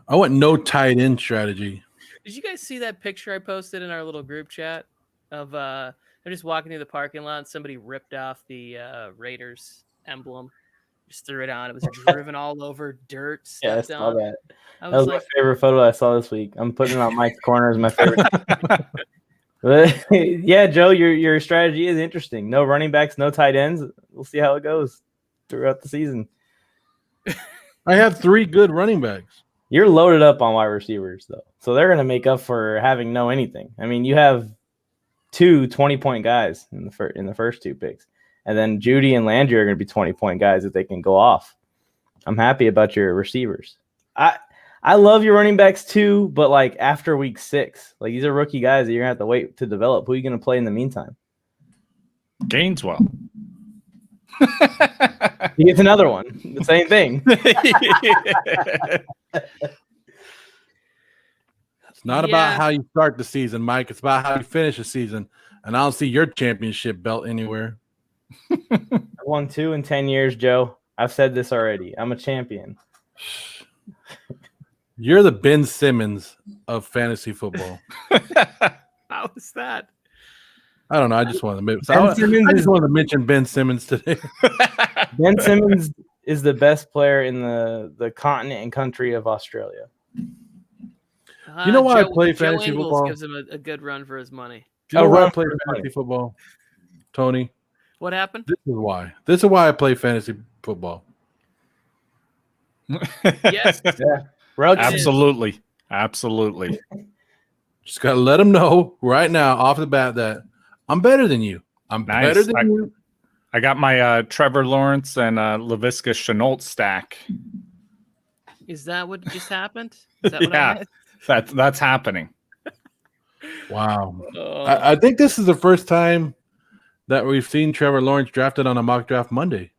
S3: I went no tight end strategy.
S1: Did you guys see that picture I posted in our little group chat of I'm just walking through the parking lot and somebody ripped off the Raiders emblem, just threw it on. It was driven all over dirt.
S2: Yeah, I saw that.
S1: That
S2: was my favorite photo I saw this week. I'm putting it on Mike's corner as my favorite. But, yeah, Joe, your strategy is interesting. No running backs, no tight ends. We'll see how it goes throughout the season.
S3: I have 3 good running backs.
S2: You're loaded up on wide receivers, though. So they're going to make up for having no anything. I mean, you have 2 20-point guys in the first 2 picks. And then Judy and Landry are going to be 20-point guys if they can go off. I'm happy about your receivers. I love your running backs too, but like after week 6, like these are rookie guys that you're going to have to wait to develop. Who are you going to play in the meantime?
S4: Gaineswell.
S2: He gets another one. The same thing.
S3: It's not about how you start the season, Mike. It's about how you finish the season. And I don't see your championship belt anywhere.
S2: I've won 2 in 10 years, Joe. I've said this already. I'm a champion.
S3: You're the Ben Simmons of fantasy football.
S1: How is that?
S3: I don't know. I just wanted to mention.
S2: Ben Simmons
S3: I
S2: is-
S3: just wanted to mention Ben Simmons today.
S2: Ben Simmons is the best player in the continent and country of Australia.
S3: You know why I play
S1: Joe
S3: fantasy
S1: Ingles
S3: football?
S1: gives him a good run for his money.
S3: Do you know why I
S2: run
S3: play
S2: for
S3: fantasy
S2: money.
S3: football, Tony?
S1: What happened?
S3: This is why. This is why I play fantasy football.
S1: Yes.
S2: Yeah. Rug-
S4: Absolutely. Absolutely.
S3: Just gotta let them know right now, off the bat, that I'm better than you. I'm
S4: Nice.
S3: better than you.
S4: I got my Trevor Lawrence and LaVisca Chenault stack.
S1: Is that what just happened? Is that what
S4: Yeah.
S1: I missed?
S4: That's happening.
S3: Wow.
S1: Oh.
S3: I think this is the first time that we've seen Trevor Lawrence drafted on a mock draft Monday.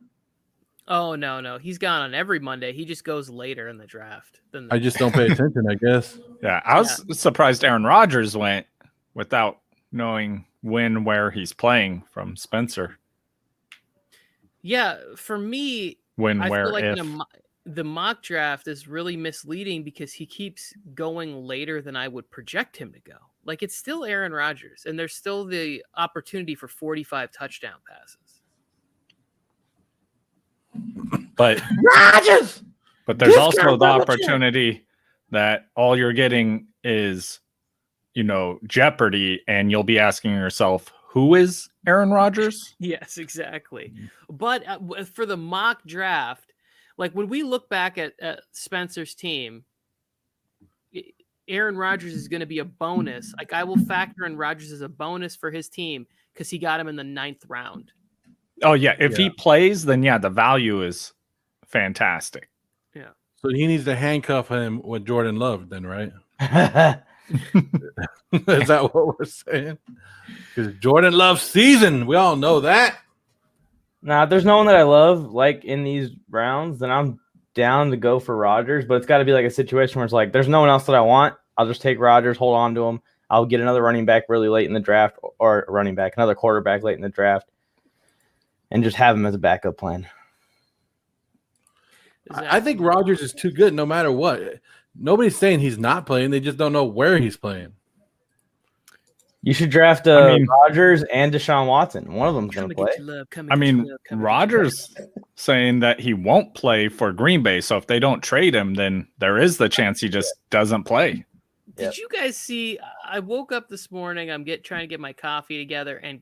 S1: Oh no, he's gone on every Monday. He just goes later in the draft than
S3: I just don't pay attention, I guess.
S4: Yeah, I was surprised Aaron Rodgers went without knowing when, where he's playing from Spencer.
S1: Yeah, for me,
S4: When,
S1: I
S4: where,
S1: feel like
S4: if.
S1: the mock draft is really misleading because he keeps going later than I would project him to go. Like it's still Aaron Rodgers, and there's still the opportunity for 45 touchdown passes.
S4: But
S2: Rodgers!
S4: But there's also
S2: Discount
S4: the
S2: double
S4: opportunity that all you're getting is, Jeopardy, and you'll be asking yourself, who is Aaron Rodgers?
S1: Yes, exactly. But for the mock draft, like when we look back at Spencer's team, Aaron Rodgers is going to be a bonus. Like I will factor in Rodgers as a bonus for his team because he got him in the 9th round.
S4: Oh, yeah. If he plays, then the value is fantastic.
S1: Yeah.
S3: So he needs to handcuff him with Jordan Love, then, right? Is that what we're saying? Because Jordan Love's season, we all know that.
S2: Nah, if there's no one that I love like in these rounds, then I'm down to go for Rodgers. But it's got to be like a situation where it's like there's no one else that I want. I'll just take Rodgers, hold on to him. I'll get another running back really late in the draft, or another quarterback late in the draft, and just have him as a backup plan.
S3: I think Rodgers is too good no matter what. Nobody's saying he's not playing. They just don't know where he's playing.
S2: You should draft Rodgers and Deshaun Watson. One of them's going to play.
S4: Rodgers saying that he won't play for Green Bay. So if they don't trade him, then there is the chance he just doesn't play.
S1: Did you guys see? I woke up this morning. I'm trying to get my coffee together, and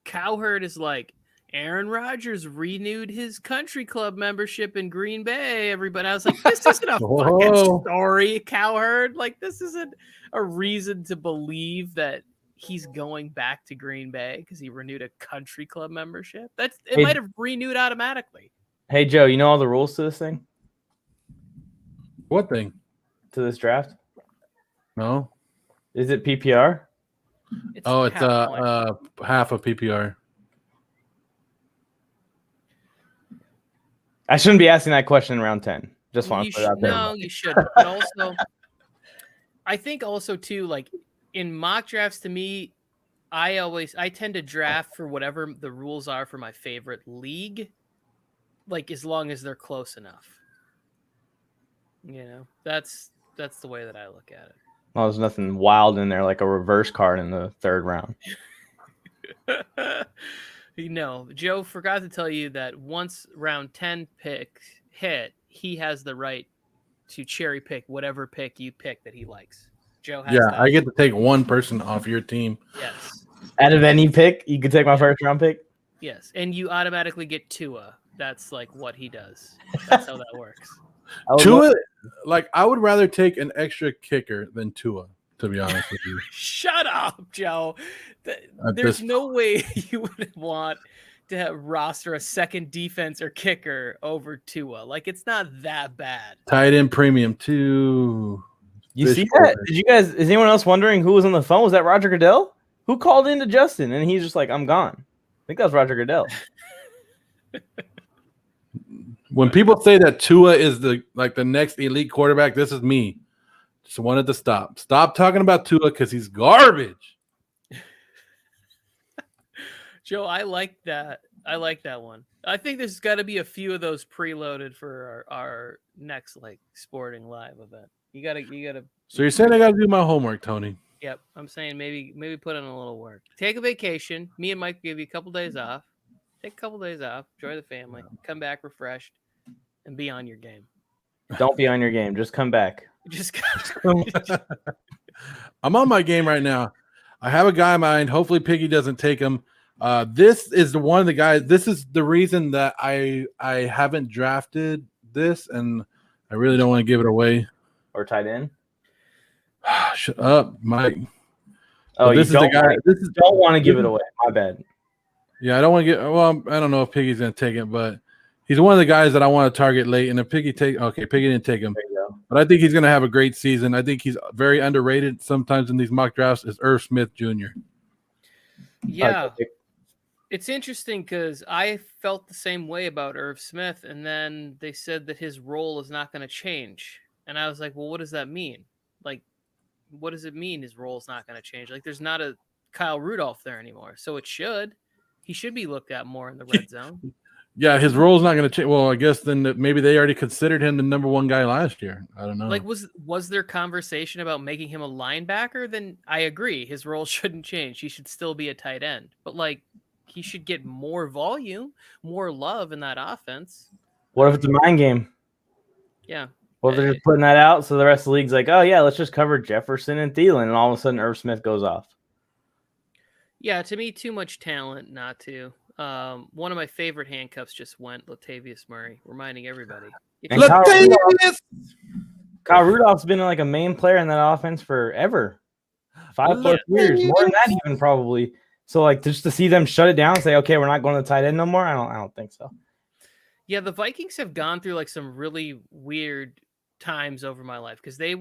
S1: Cowherd is like, Aaron Rodgers renewed his country club membership in Green Bay. Everybody, I was like, this isn't a fucking story, Cowherd. Like, this isn't a reason to believe that he's going back to Green Bay because he renewed a country club membership. It might have renewed automatically.
S2: Hey, Joe, you know all the rules to this thing?
S3: What thing?
S2: To this draft?
S3: No.
S2: Is it PPR?
S3: It's half of PPR.
S2: I shouldn't be asking that question in round 10. Just want to put it out there.
S1: No, you shouldn't. But also, I think also too, like in mock drafts, to me, I tend to draft for whatever the rules are for my favorite league, like as long as they're close enough. That's the way that I look at it.
S2: Well, there's nothing wild in there like a reverse card in the 3rd round.
S1: Joe forgot to tell you that once round 10 pick hit, he has the right to cherry pick whatever pick you pick that he likes. Joe has that.
S3: I get to take one person off your team.
S1: Yes.
S2: Out of any pick, you could take my 1st round pick?
S1: Yes, and you automatically get Tua. That's like what he does. That's how that works.
S3: Tua, I would rather take an extra kicker than Tua, to be honest with you.
S1: Shut up, Joe. There's no way you would want to roster a second defense or kicker over Tua. Like, it's not that bad.
S3: Tight end premium too.
S2: You see that? Is anyone else wondering who was on the phone? Was that Roger Goodell? Who called in to Justin? And he's just like, I'm gone. I think that was Roger Goodell.
S3: When people say that Tua is the next elite quarterback, this is me. Just wanted to stop. Stop talking about Tua because he's garbage.
S1: Joe, I like that. I like that one. I think there's got to be a few of those preloaded for our next like sporting live event. You gotta.
S3: So you're saying I got to do my homework, Tony?
S1: Yep, I'm saying maybe put in a little work. Take a vacation. Me and Mike give you a couple days off. Take a couple days off. Enjoy the family. Come back refreshed, and be on your game.
S2: Don't be on your game. Just come back.
S1: Just.
S3: I'm on my game right now. I have a guy in mind. Hopefully Piggy doesn't take him. This is the one of the guys. This is the reason that I haven't drafted this, and I really don't want to give it away.
S2: Or tight end.
S3: Shut up, Mike.
S2: Oh,
S3: this is the guy.
S2: Don't want to give it away. My bad.
S3: Yeah, I don't want to get. Well, I don't know if Piggy's gonna take it, but he's one of the guys that I want to target late. And if Piggy Piggy didn't take him, but I think he's gonna have a great season. I think he's very underrated sometimes in these mock drafts. Is Irv Smith Jr.
S1: Yeah. It's interesting because I felt the same way about Irv Smith, and then they said that his role is not going to change. And I was like, well, what does that mean? Like, what does it mean his role is not going to change? Like, there's not a Kyle Rudolph there anymore. So it should. He should be looked at more in the red zone.
S3: Yeah, his role's not going to change. Well, I guess then maybe they already considered him the number one guy last year. I don't know.
S1: Like, was there conversation about making him a linebacker? Then I agree. His role shouldn't change. He should still be a tight end. But, like, he should get more volume, more love in that offense.
S2: What if it's a mind game?
S1: Yeah.
S2: What if they're just putting that out so the rest of the league's like, oh, yeah, let's just cover Jefferson and Thielen, and all of a sudden Irv Smith goes off.
S1: Yeah, to me, too much talent not to. One of my favorite handcuffs just went, Latavius Murray, reminding everybody.
S2: And Kyle Rudolph's been like a main player in that offense forever. 5+ years, more than that even probably. So, like, just to see them shut it down and say, okay, we're not going to tight end no more, I don't think so.
S1: Yeah, the Vikings have gone through, like, some really weird times over my life because they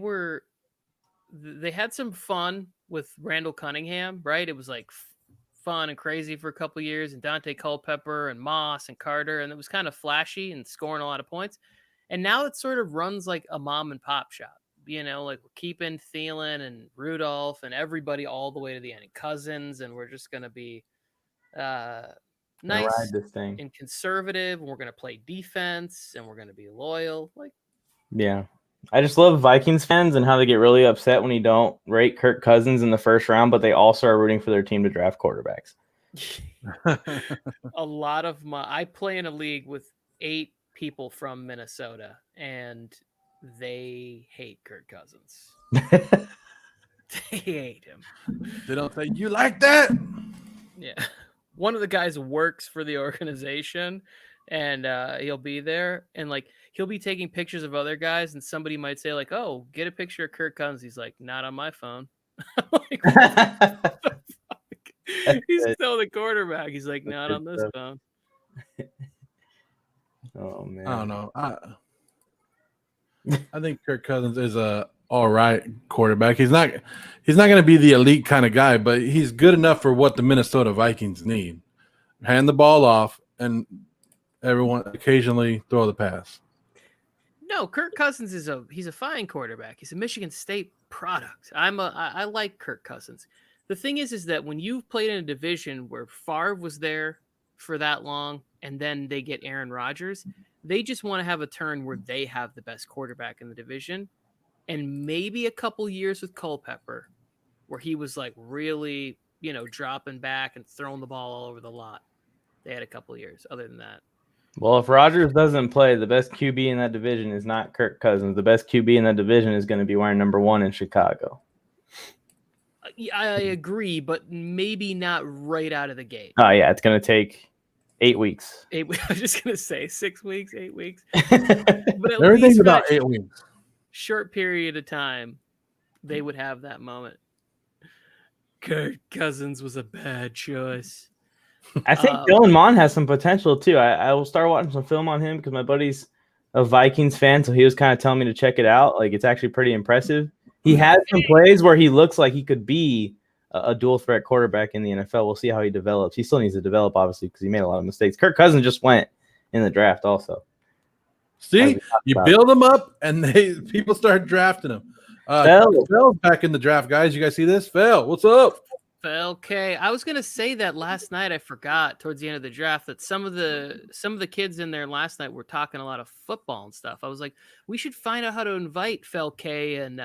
S1: had some fun with Randall Cunningham, right? It was, like, fun and crazy for a couple years, and Dante Culpepper and Moss and Carter, and it was kind of flashy and scoring a lot of points. And now it sort of runs like a mom and pop shop. You know, like we're keeping Thielen and Rudolph and everybody all the way to the end, and Cousins, and we're just going to be nice and conservative, and we're going to play defense, and we're going to be loyal. Like,
S2: yeah, I just love Vikings fans and how they get really upset when you don't rate Kirk Cousins in the first round, but they also are rooting for their team to draft quarterbacks.
S1: A lot of I play in a league with 8 people from Minnesota, and they hate Kirk Cousins. They hate him.
S3: They don't say, you like that?
S1: Yeah. One of the guys works for the organization, and he'll be there, and like he'll be taking pictures of other guys, and somebody might say like, oh, get a picture of Kirk Cousins. He's like, not on my phone. Like, what the fuck? He's still the quarterback. He's like, not on this phone.
S2: Oh man.
S3: I don't know. I think Kirk Cousins is a all right quarterback. He's not going to be the elite kind of guy, but he's good enough for what the Minnesota Vikings need. Hand the ball off and everyone occasionally throw the pass.
S1: No, Kirk Cousins he's a fine quarterback. He's a Michigan State product. I like Kirk Cousins. The thing is that when you've played in a division where Favre was there for that long, and then they get Aaron Rodgers, they just want to have a turn where they have the best quarterback in the division, and maybe a couple years with Culpepper, where he was like really, dropping back and throwing the ball all over the lot. They had a couple years. Other than that,
S2: well, if Rodgers doesn't play, the best QB in that division is not Kirk Cousins. The best QB in that division is going to be wearing number 1 in Chicago.
S1: I agree, but maybe not right out of the gate.
S2: Oh yeah, it's going to take 8 weeks.
S1: 8 weeks. I was just going to say 6 weeks, 8 weeks. But
S3: everything's about 8 weeks.
S1: Short period of time, they would have that moment. Kirk Cousins was a bad choice.
S2: I think Dylan Mon has some potential too. I will start watching some film on him because my buddy's a Vikings fan, so he was kind of telling me to check it out. Like, it's actually pretty impressive. He has some plays where he looks like he could be a dual threat quarterback in the NFL. We'll see how he develops. He still needs to develop, obviously, because he made a lot of mistakes. Kirk Cousins just went in the draft also.
S3: See, you build them up, and people start drafting them. Phil's back in the draft, guys. You guys see this? Phil, what's up?
S1: Okay, I was gonna say that last night. I forgot towards the end of the draft that some of the kids in there last night were talking a lot of football and stuff. I was like, we should find out how to invite Fel K and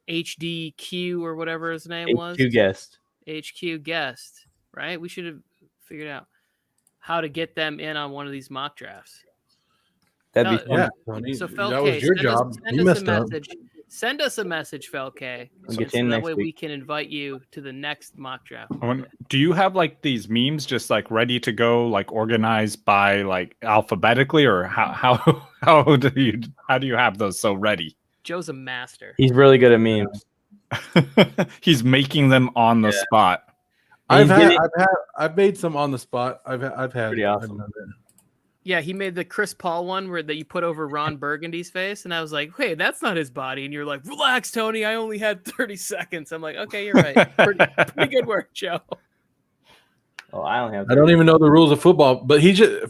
S1: HDQ or whatever his name was.
S2: HQ guest.
S1: HQ guest, right? We should have figured out how to get them in on one of these mock drafts.
S2: That'd be fun.
S3: Yeah, Tony,
S1: So
S3: that
S1: Fel
S3: was
S1: K,
S3: your job. You messed up.
S1: Send us a message, Fel K.
S2: We'll
S1: So
S2: get you in
S1: that
S2: next
S1: way
S2: week.
S1: we can invite you to the next mock draft.
S4: Do you have like these memes just like ready to go, like organized by like alphabetically, or how do you have those so ready?
S1: Joe's a master.
S2: He's really good at memes.
S4: He's making them on the spot.
S3: I've made some on the spot. I've had
S2: Pretty awesome.
S3: I've done that.
S1: Yeah, he made the Chris Paul one that you put over Ron Burgundy's face, and I was like, "Wait, that's not his body." And you're like, "Relax, Tony. I only had 30 seconds." I'm like, "Okay, you're right. Pretty good work, Joe."
S2: Oh, I only have.
S3: I don't even know the rules of football, but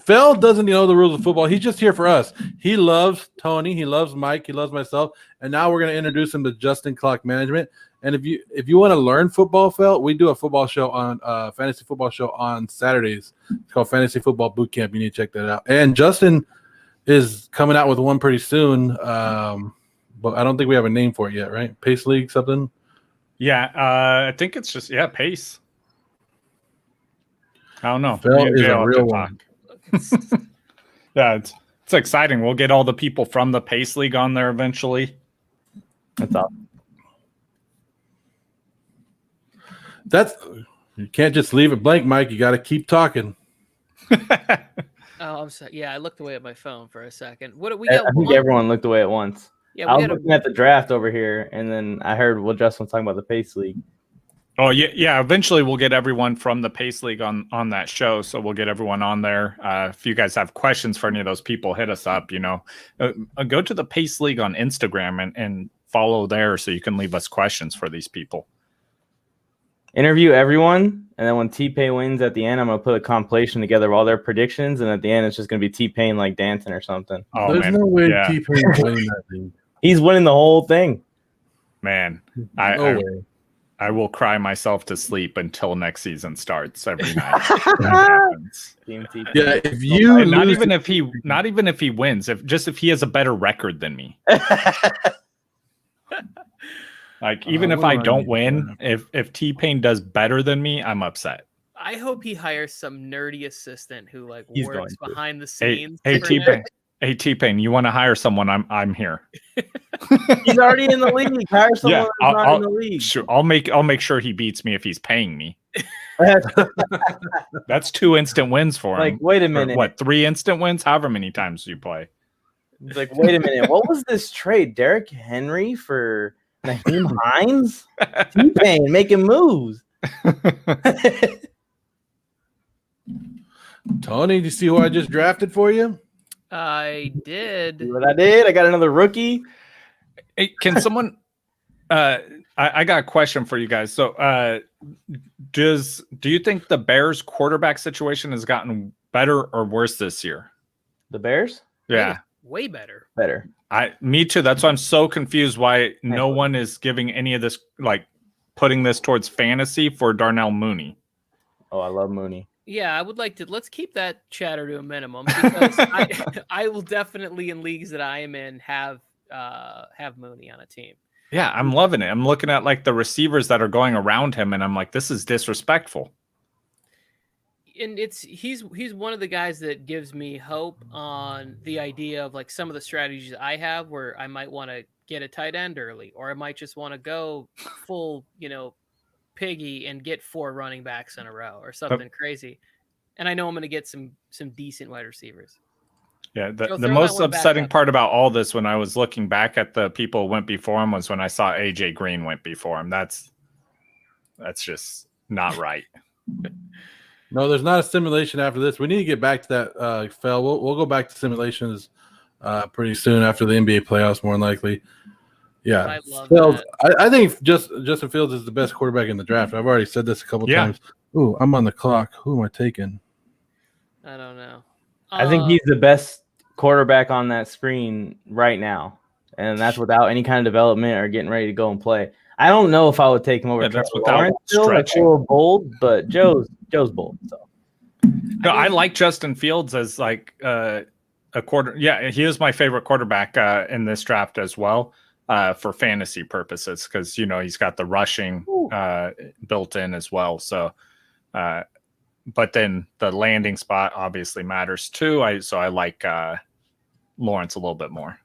S3: Phil doesn't know the rules of football. He's just here for us. He loves Tony. He loves Mike. He loves myself. And now we're going to introduce him to Justin Clock Management. And if you want to learn football, Phil, we do a football show on fantasy football show on Saturdays. It's called Fantasy Football Bootcamp. You need to check that out. And Justin is coming out with one pretty soon, but I don't think we have a name for it yet, right? Pace League something.
S4: Yeah, I think it's just Pace. I don't know.
S3: Phil is a real one.
S4: Yeah, it's exciting. We'll get all the people from the Pace League on there eventually.
S2: That's awesome.
S3: You can't just leave it blank, Mike. You got to keep talking.
S1: Oh, I'm sorry. Yeah, I looked away at my phone for a second. What we got?
S2: I think everyone looked away at once.
S1: Yeah,
S2: I was looking at the draft over here, and then I heard Justin was talking about the Pace League.
S4: Oh yeah. Eventually, we'll get everyone from the Pace League on that show. So we'll get everyone on there. If you guys have questions for any of those people, hit us up. Go to the Pace League on Instagram and follow there, so you can leave us questions for these people.
S2: Interview everyone, and then when T-Pain wins at the end, I'm gonna put a compilation together of all their predictions, and at the end, it's just gonna be T-Pain like dancing or something.
S4: Oh,
S3: There's
S4: man.
S3: no way
S4: Yeah.
S3: T-Pain's winning that thing.
S2: He's winning the whole thing.
S4: Man,
S3: No way.
S4: I will cry myself to sleep until next season starts every night. That happens.
S2: Team T-Pain.
S3: Yeah, if you
S4: And not
S3: lose
S4: even if he wins, if he has a better record than me. Like, even if I don't win, if T-Pain does better than me, I'm upset.
S1: I hope he hires some nerdy assistant who
S2: He's
S1: works
S2: going to.
S1: behind the
S4: Hey,
S1: scenes.
S4: hey
S1: for
S4: T-Pain.
S1: him.
S4: Hey T-Pain, you want to hire someone? I'm here.
S2: He's already in the league. Hire someone that's not in the league.
S4: Sure, I'll make sure he beats me if he's paying me. That's 2 instant wins for him.
S2: Like, wait a
S4: Or
S2: minute.
S4: what, 3 instant wins? However many times you play.
S2: He's like, wait a minute. What was this trade? Derrick Henry for Naheem Hines? T-Pain making moves.
S3: Tony, do you see who I just drafted for you?
S1: I did.
S2: See what I did? I got another rookie.
S4: Hey, can someone? I got a question for you guys. So, do you think the Bears quarterback situation has gotten better or worse this year?
S2: The Bears?
S4: Yeah,
S1: Way better.
S2: Better.
S4: me too. That's why I'm so confused why no one is giving any of this, like putting this towards fantasy for Darnell Mooney.
S2: Oh, I love Mooney.
S1: Yeah, I would like to. Let's keep that chatter to a minimum because I will definitely in leagues that I am in have Mooney on a team.
S4: Yeah, I'm loving it. I'm looking at like the receivers that are going around him, and I'm like, this is disrespectful.
S1: And he's one of the guys that gives me hope on the idea of like some of the strategies I have where I might want to get a tight end early, or I might just want to go full, piggy and get 4 running backs in a row or something crazy. And I know I'm going to get some decent wide receivers.
S4: Yeah,
S1: Joe,
S4: the
S1: throw
S4: most
S1: that one back
S4: upsetting
S1: up.
S4: part about all this when I was looking back at the people who went before him was when I saw AJ Green went before him. That's just not right.
S3: No, there's not a simulation after this. We need to get back to that, Phil. We'll go back to simulations pretty soon after the NBA playoffs, more than likely. Yeah,
S1: I love
S3: Fields.
S1: that.
S3: I think Justin Fields is the best quarterback in the draft. I've already said this a couple times. Ooh, I'm on the clock. Who am I taking?
S1: I don't know.
S2: I think he's the best quarterback on that screen right now. And that's without any kind of development or getting ready to go and play. I don't know if I would take him over.
S4: Yeah, that's
S2: Trevor
S4: without
S2: Lawrence. Still, like, a
S4: stretching.
S2: little bold, but Joe's bold. So
S4: No, I like Justin Fields as like a quarter. Yeah, he is my favorite quarterback in this draft as well for fantasy purposes because he's got the rushing built in as well. So, but then the landing spot obviously matters too. I like Lawrence a little bit more.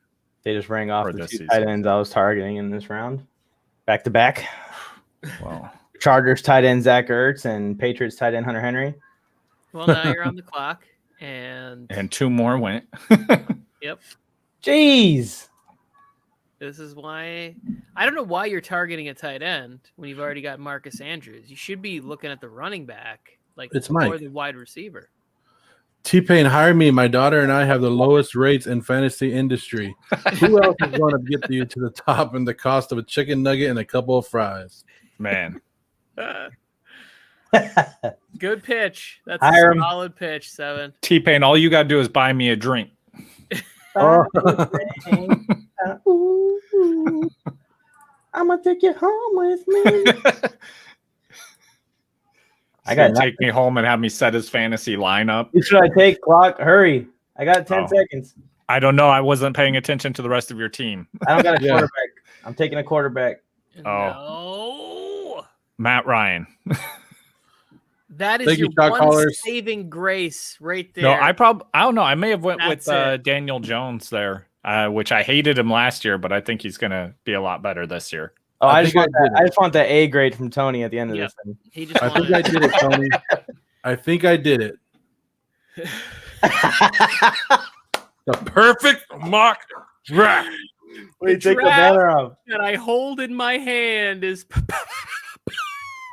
S2: they just rang off
S4: For
S2: the
S4: this
S2: two
S4: season.
S2: tight ends I was targeting in this round, back to back.
S4: Well,
S2: Chargers tight end Zach Ertz and Patriots tight end Hunter Henry.
S1: Well, now you're on the clock, and
S4: two more went.
S1: yep,
S2: Jeez.
S1: this is why I don't know why you're targeting a tight end when you've already got Marcus Andrews. You should be looking at the running back, like
S3: It's
S1: more
S3: Mike.
S1: than wide receiver.
S3: T-Pain, hire me. My daughter and I have the lowest rates in fantasy industry. Who else is going to get you to the top in the cost of a chicken nugget and a couple of fries?
S4: Man,
S1: Good pitch. That's
S2: Hire
S1: a
S2: him.
S1: solid pitch, 7.
S4: T-Pain, all you got to do is buy me a drink.
S3: Oh.
S2: Ooh, I'm gonna take you home with me. I got nothing.
S4: take me home and have me set his fantasy lineup.
S2: Who should I take? Clock, hurry! I got 10 seconds.
S4: I don't know. I wasn't paying attention to the rest of your team.
S2: I don't got a
S3: Yeah.
S2: quarterback. I'm taking a quarterback.
S1: No.
S4: Matt Ryan.
S1: That is
S3: Thank
S1: your
S3: you, shot
S1: one
S3: callers.
S1: saving grace right there.
S4: No, I don't know. I may have went
S1: That's
S4: with
S1: it.
S4: Daniel Jones there, which I hated him last year, but I think he's going to be a lot better this year.
S2: Oh,
S3: I
S2: I just
S3: think
S2: want
S3: I did
S2: that. I just want that A grade from Tony at the end of
S1: Yep.
S2: this thing.
S1: He just
S3: I think
S1: wanted
S3: I did it, Tony. I think I did it. The perfect mock draft.
S2: Wait,
S1: The
S2: take the
S1: draft
S2: banner off.
S1: that I hold in my hand is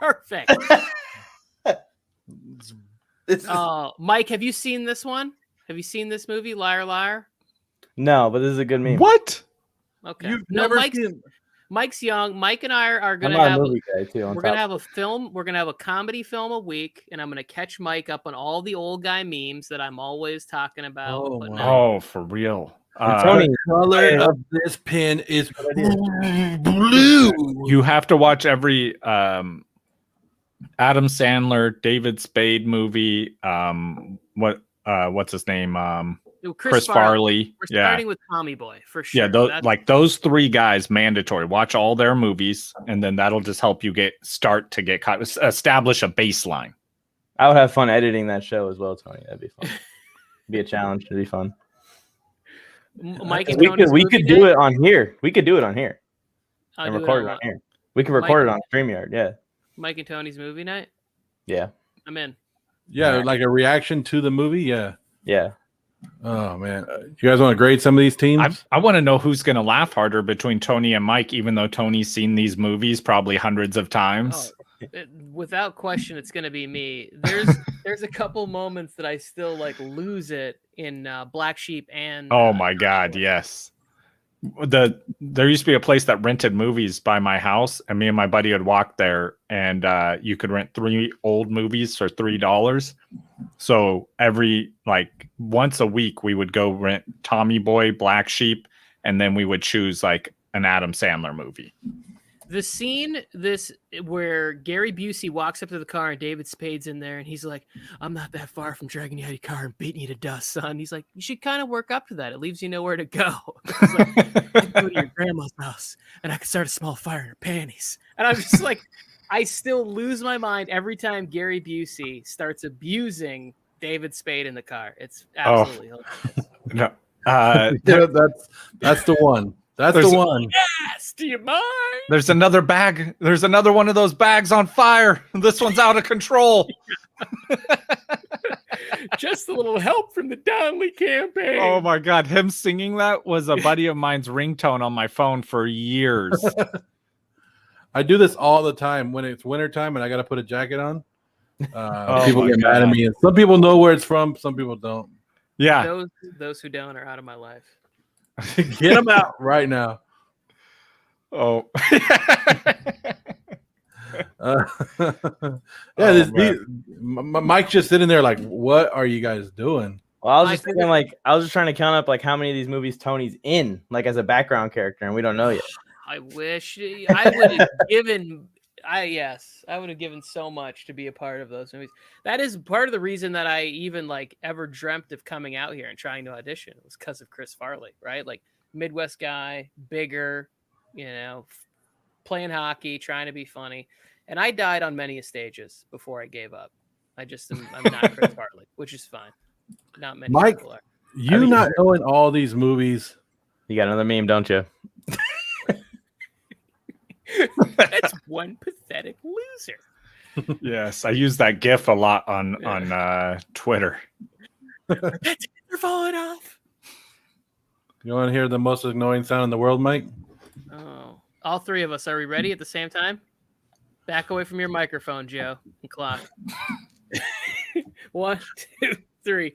S1: perfect.
S2: This is-
S1: Mike, have you seen this one? Have you seen this movie, Liar Liar?
S2: no, but this is a good meme.
S4: What?
S1: Okay.
S3: You've
S1: No,
S3: never
S1: Mike's,
S3: seen.
S1: Mike's young. Mike and I are
S2: I'm
S1: gonna
S2: not a
S1: have
S2: movie guy too.
S1: we're gonna have a film. We're gonna have a comedy film a week, and I'm gonna catch Mike up on all the old guy memes that I'm always talking about.
S3: Oh,
S1: putting
S3: wow.
S1: out.
S4: Oh, for real.
S2: Tony,
S3: The color of this pen is blue.
S4: You have to watch every Adam Sandler, David Spade movie. What's his name?
S1: No,
S4: Chris Farley.
S1: We're
S4: Yeah.
S1: starting with Tommy Boy for sure.
S4: Yeah,
S1: That's-
S4: those three guys mandatory. Watch all their movies, and then that'll just help you establish a baseline.
S2: I would have fun editing that show as well, Tony. That'd be fun. Be a challenge. It'd be fun.
S1: Mike and
S2: We
S1: Tony's
S2: could
S1: movie
S2: do
S1: night?
S2: it on here. We could do it on here
S1: I'll
S2: and
S1: do
S2: record it
S1: on
S2: on here. We could record it on StreamYard. Yeah,
S1: Mike and Tony's movie night.
S2: yeah,
S1: I'm in.
S3: Yeah, like a reaction to the movie. Yeah.
S2: yeah.
S3: Oh man, you guys want to grade some of these teams?
S4: I want to know who's going to laugh harder between Tony and Mike, even though Tony's seen these movies probably hundreds of times.
S1: Without question, it's going to be me. There's a couple moments that I still like lose it in Black Sheep and.
S4: Oh my God, yes. There used to be a place that rented movies by my house, and me and my buddy would walk there, and you could rent 3 old movies for $3. So once a week, we would go rent Tommy Boy, Black Sheep, and then we would choose like an Adam Sandler movie.
S1: The scene where Gary Busey walks up to the car and David Spade's in there and he's like, "I'm not that far from dragging you out of your car and beating you to dust, son." He's like, "You should kind of work up to that. It leaves you nowhere to go." He's like, "I can go to your grandma's house and I can start a small fire in her panties." And I'm just like, I still lose my mind every time Gary Busey starts abusing David Spade in the car. It's absolutely hilarious.
S4: No,
S3: Yeah, that's the one. That's the one.
S1: Yes, do you mind?
S4: there's another bag. There's another one of those bags on fire. This one's out of control.
S1: Just a little help from the Donnelly campaign.
S4: Oh my God, him singing that was a buddy of mine's ringtone on my phone for years.
S3: I do this all the time when it's wintertime and I got to put a jacket on.
S4: Oh
S3: People
S4: my
S3: get mad at
S4: God.
S3: me, and some people know where it's from. Some people don't.
S4: Yeah.
S1: Those who don't are out of my life.
S3: Get them out right now.
S4: Oh.
S3: Mike's just sitting there like, what are you guys doing?
S2: Well, I was
S1: I
S2: just
S1: think
S2: thinking, like, I was just trying to count up like how many of these movies Tony's in, like as a background character, and we don't know yet.
S1: I wish I would have given. I would have given so much to be a part of those movies. That is part of the reason that I even like ever dreamt of coming out here and trying to audition. It was because of Chris Farley, right? Like Midwest guy, bigger, playing hockey, trying to be funny. And I died on many stages before I gave up. I'm not Chris Farley, which is fine. Not many
S3: Mike,
S1: people are.
S3: you not knowing all these movies.
S2: You got another meme, don't you?
S1: That's one pathetic loser.
S4: Yes, I use that GIF a lot on Twitter.
S1: They're falling off.
S3: You want to hear the most annoying sound in the world, Mike?
S1: Oh, all three of us. Are we ready at the same time? Back away from your microphone, Joe and Clock. 1, 2, 3.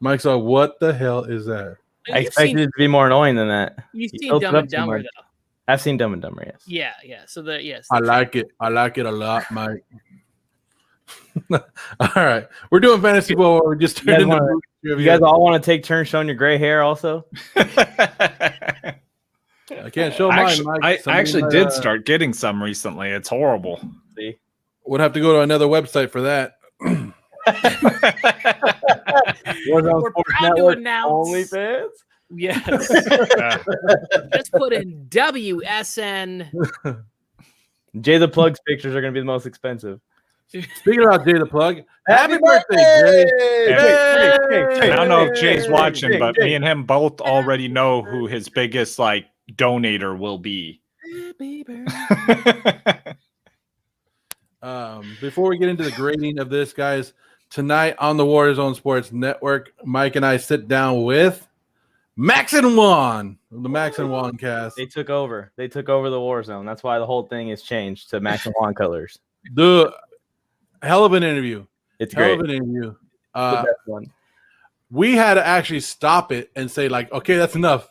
S3: Mike's like, what the hell is that?
S2: I expected it to be more annoying than that.
S1: You've
S2: You
S1: seen
S2: built
S1: Dumb
S2: it
S1: and
S2: up too
S1: Dumber,
S2: much.
S1: though.
S2: I've seen Dumb and Dumber, yes.
S1: Yeah. So yes.
S3: I like it. I like it a lot, Mike. All right. We're doing fantasy football. We're just turning into movie
S2: You
S3: trivia.
S2: guys all want to take turns showing your gray hair also?
S3: I can't show mine, Mike.
S4: I
S3: Somebody
S4: actually
S3: might,
S4: did start getting some recently. It's horrible.
S2: See?
S3: Would have to go to another website for that.
S2: Warzone
S1: We're
S2: Sports
S1: proud to
S2: Network,
S1: announce-
S2: OnlyFans?
S1: Yes. Just put in WSN.
S2: Jay the Plug's pictures are going to be the most expensive.
S3: Speaking about Jay the Plug, happy birthday, Jay.
S4: I don't know if Jay's watching, but me and him both already know who his biggest donator will be.
S1: Happy birthday.
S3: Before we get into the grading of this, guys, tonight on the Warzone Sports Network, Mike and I sit down with Max and Juan, the Max and Juan cast.
S2: They took over. They took over the Warzone. That's why the whole thing is changed to Max and Juan colors.
S3: The hell of an interview.
S2: It's
S3: Hell
S2: great.
S3: of an interview.
S2: The best one.
S3: We had to actually stop it and say, okay, that's enough.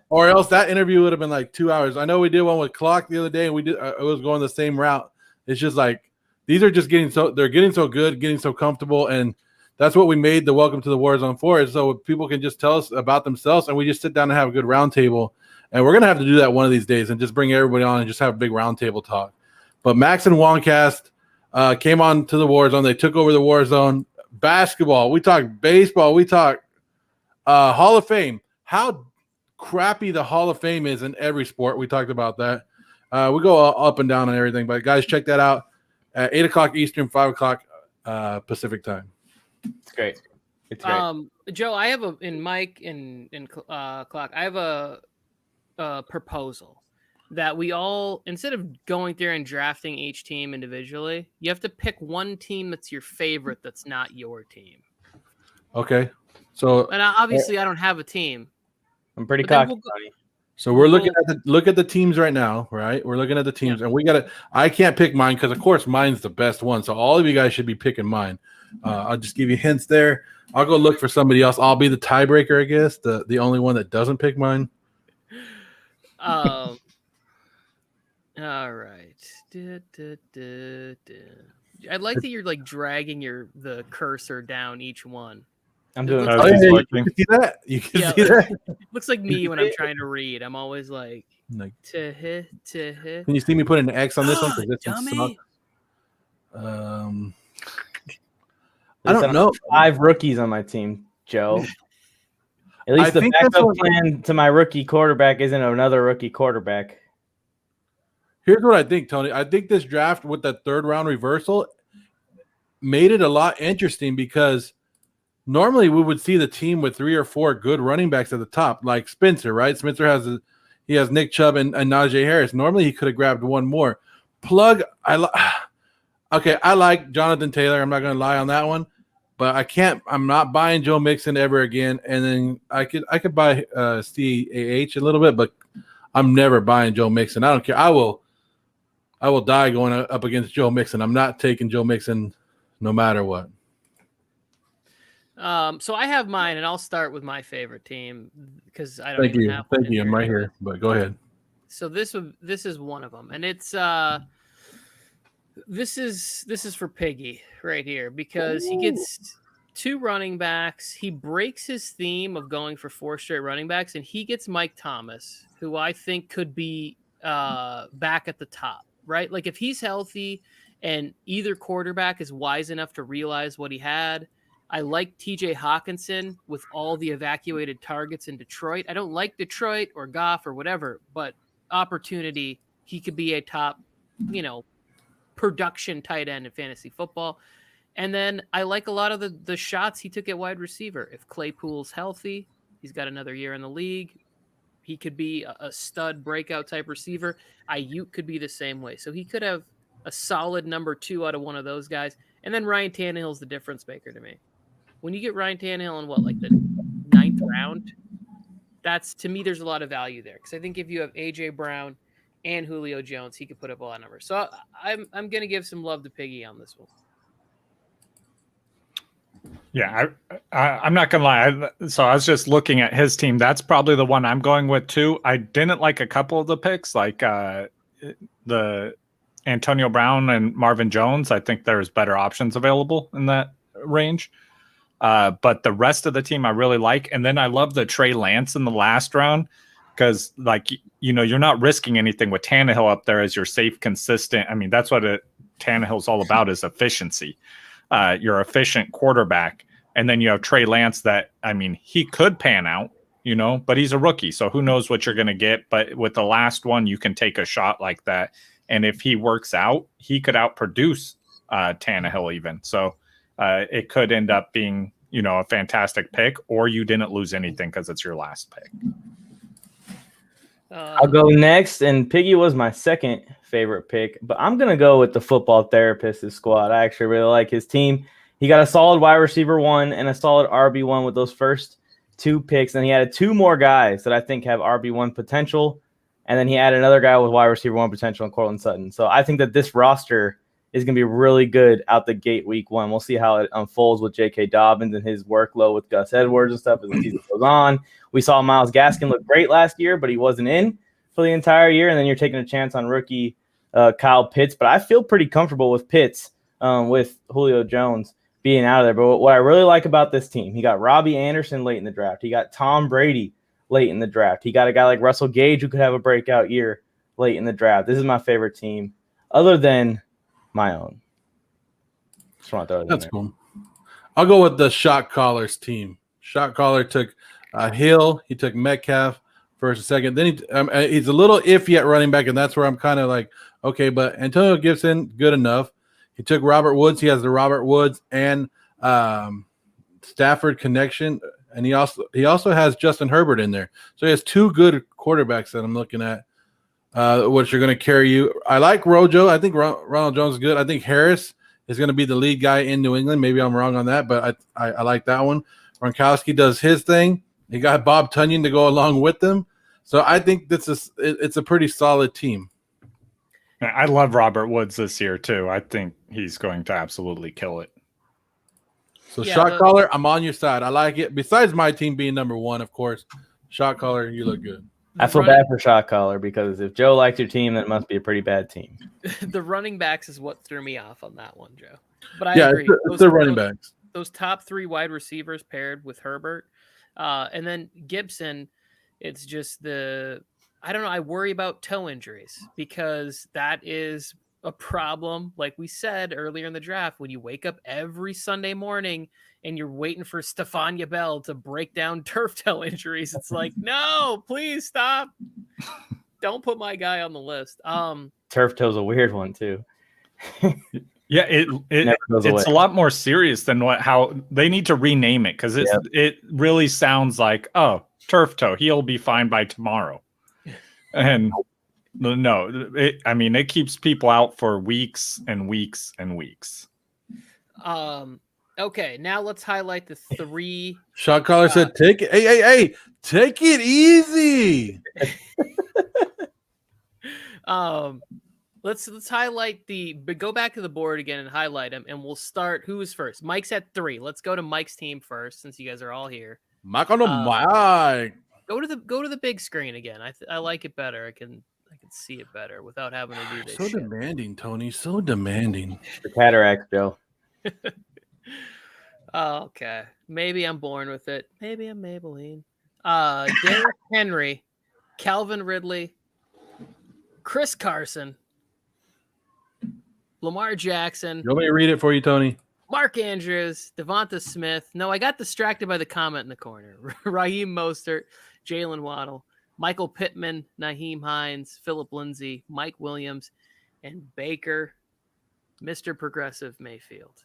S3: Or else that interview would have been 2 hours. I know we did one with Clock the other day, and we did. It was going the same route. It's just these are just getting so good, getting so comfortable, and that's what we made the Welcome to the Warzone for, is so people can just tell us about themselves, and we just sit down and have a good roundtable. And we're gonna have to do that one of these days and just bring everybody on and just have a big roundtable talk. But Max and Woncast came on to the Warzone. They took over the Warzone. Basketball. We talked baseball. We talked Hall of Fame. How crappy the Hall of Fame is in every sport. We talked about that. We go up and down on everything. But guys, check that out at 8 o'clock Eastern, 5 o'clock Pacific time.
S2: It's great. It's great.
S1: Joe, I have Mike and Clock. I have a proposal that we all, instead of going through and drafting each team individually, you have to pick one team that's your favorite that's not your team.
S3: Okay. So
S1: And obviously, I don't have a team.
S2: I'm pretty
S1: but then
S2: cocky.
S3: So we're looking at the teams right now, right? We're looking at the teams, and we got I can't pick mine because, of course, mine's the best one. So all of you guys should be picking mine. I'll just give you hints there. I'll go look for somebody else. I'll be the tiebreaker, I guess, the only one that doesn't pick mine.
S1: All right. I like that you're dragging the cursor down each one.
S2: I'm doing
S1: Oh,
S3: Oh,
S2: it.
S3: yeah, you can see that. You can
S1: Yeah,
S3: see that.
S1: It looks like me when I'm trying to read. I'm always
S3: Like,
S1: to.
S3: can you see me put an X on this one? 'Cause this one
S1: Dummy.
S3: sucks. I don't know.
S2: 5 rookies on my team, Joe. At
S3: I
S2: least the
S3: think that's
S2: backup
S3: what-
S2: plan to my rookie quarterback isn't another rookie quarterback.
S3: Here's what I think, Tony. I think this draft with that third round reversal made it a lot interesting because normally we would see the team with 3 or 4 good running backs at the top, like Spencer, right? Spencer has Nick Chubb and Najee Harris. Normally he could have grabbed one more. Plug, I like Jonathan Taylor. I'm not going to lie on that one, but I'm not buying Joe Mixon ever again. And then I could buy CAH a little bit, but I'm never buying Joe Mixon. I don't care. I will die going up against Joe Mixon. I'm not taking Joe Mixon no matter what.
S1: So I have mine, and I'll start with my favorite team because I don't
S3: Thank
S1: even
S3: you.
S1: have one
S3: Thank
S1: in
S3: you. I'm right here, but go ahead.
S1: So this is one of them, and it's this is for Piggy right here because he gets 2 running backs. He breaks his theme of going for 4 straight running backs, and he gets Mike Thomas, who I think could be back at the top, right? Like if he's healthy and either quarterback is wise enough to realize what he had. I like TJ Hawkinson with all the evacuated targets in Detroit. I don't like Detroit or Goff or whatever, but opportunity, he could be a top, production tight end in fantasy football. And then I like a lot of the shots he took at wide receiver. If Claypool's healthy, he's got another year in the league. He could be a stud breakout type receiver. Ayuk could be the same way. So he could have a solid number 2 out of one of those guys. And then Ryan Tannehill's the difference maker to me. When you get Ryan Tannehill in the 9th round, to me, there's a lot of value there. Because I think if you have AJ Brown and Julio Jones, he could put up a lot of numbers. So I'm going to give some love to Piggy on this one.
S4: Yeah, I'm not gonna lie. So I was just looking at his team. That's probably the one I'm going with too. I didn't like a couple of the picks, like the Antonio Brown and Marvin Jones. I think there's better options available in that range. But the rest of the team I really like. And then I love the Trey Lance in the last round because, you're not risking anything with Tannehill up there as your safe, consistent. I mean, that's what Tannehill's all about is efficiency. You're efficient quarterback. And then you have Trey Lance that, he could pan out, but he's a rookie. So who knows what you're going to get. But with the last one, you can take a shot like that. And if he works out, he could outproduce Tannehill even. So it could end up being, a fantastic pick, or you didn't lose anything because it's your last pick.
S2: I'll go next, and Piggy was my second favorite pick, but I'm going to go with the football therapist's squad. I actually really like his team. He got a solid wide receiver 1 and a solid RB1 with those first 2 picks, and he added 2 more guys that I think have RB1 potential, and then he added another guy with wide receiver 1 potential in Cortland Sutton. So I think that this roster is going to be really good out the gate week 1. We'll see how it unfolds with J.K. Dobbins and his workload with Gus Edwards and stuff as the season goes on. We saw Myles Gaskin look great last year, but he wasn't in for the entire year, and then you're taking a chance on rookie Kyle Pitts. But I feel pretty comfortable with Pitts with Julio Jones being out of there. But what I really like about this team, he got Robbie Anderson late in the draft. He got Tom Brady late in the draft. He got a guy like Russell Gage who could have a breakout year late in the draft. This is my favorite team other than my own. Just want to throw it in
S3: That's
S2: there.
S3: cool. I'll go with the shot callers team. Shot caller took Hill. He took Metcalf first and second. Then he's a little iffy at running back, and that's where I'm kind of like, okay, but Antonio Gibson, good enough. He took Robert Woods. He has the Robert Woods and Stafford connection, and he also has Justin Herbert in there. So he has 2 good quarterbacks that I'm looking at. Which are going to carry you. I like Rojo. I think Ronald Jones is good. I think Harris is going to be the lead guy in New England. Maybe I'm wrong on that, but I like that one. Gronkowski does his thing. He got Bob Tunyon to go along with them. So I think it's a pretty solid team.
S4: I love Robert Woods this year too. I think he's going to absolutely kill it.
S3: So shot caller, I'm on your side. I like it. Besides my team being number 1, of course. Shot caller, you look good.
S2: I feel bad for shot caller because if Joe likes your team, that must be a pretty bad team.
S1: The running backs is what threw me off on that one, Joe. But I agree.
S3: It's the running backs.
S1: Those top 3 wide receivers paired with Herbert. And then Gibson, it's just I don't know. I worry about toe injuries because that is a problem. Like we said earlier in the draft, when you wake up every Sunday morning and you're waiting for Stephania Bell to break down turf toe injuries, it's like, no, please stop. Don't put my guy on the list.
S2: Turf toe's a weird one too.
S4: Yeah, it's a lot more serious than how they need to rename it because it really sounds like, oh, turf toe, he'll be fine by tomorrow. And no, it keeps people out for weeks and weeks and weeks.
S1: Okay, now let's highlight the 3.
S3: Shot caller said, "Take it, hey, take it easy."
S1: Let's highlight go back to the board again and highlight them, and we'll start. Who is first? Mike's at 3. Let's go to Mike's team first, since you guys are all here.
S3: Mike on the mic.
S1: Go to the big screen again. I like it better. I can see it better without having to do this.
S3: So demanding, Tony. So demanding.
S2: The cataracts, Joe.
S1: Okay. Maybe I'm born with it. Maybe I'm Maybelline. Derrick Henry, Calvin Ridley, Chris Carson, Lamar Jackson,
S3: You want me to read it for you, Tony?
S1: Mark Andrews, Devonta Smith. No, I got distracted by the comment in the corner. Raheem Mostert, Jalen Waddle, Michael Pittman, Naheem Hines, Phillip Lindsay, Mike Williams, and Baker, Mr. Progressive Mayfield.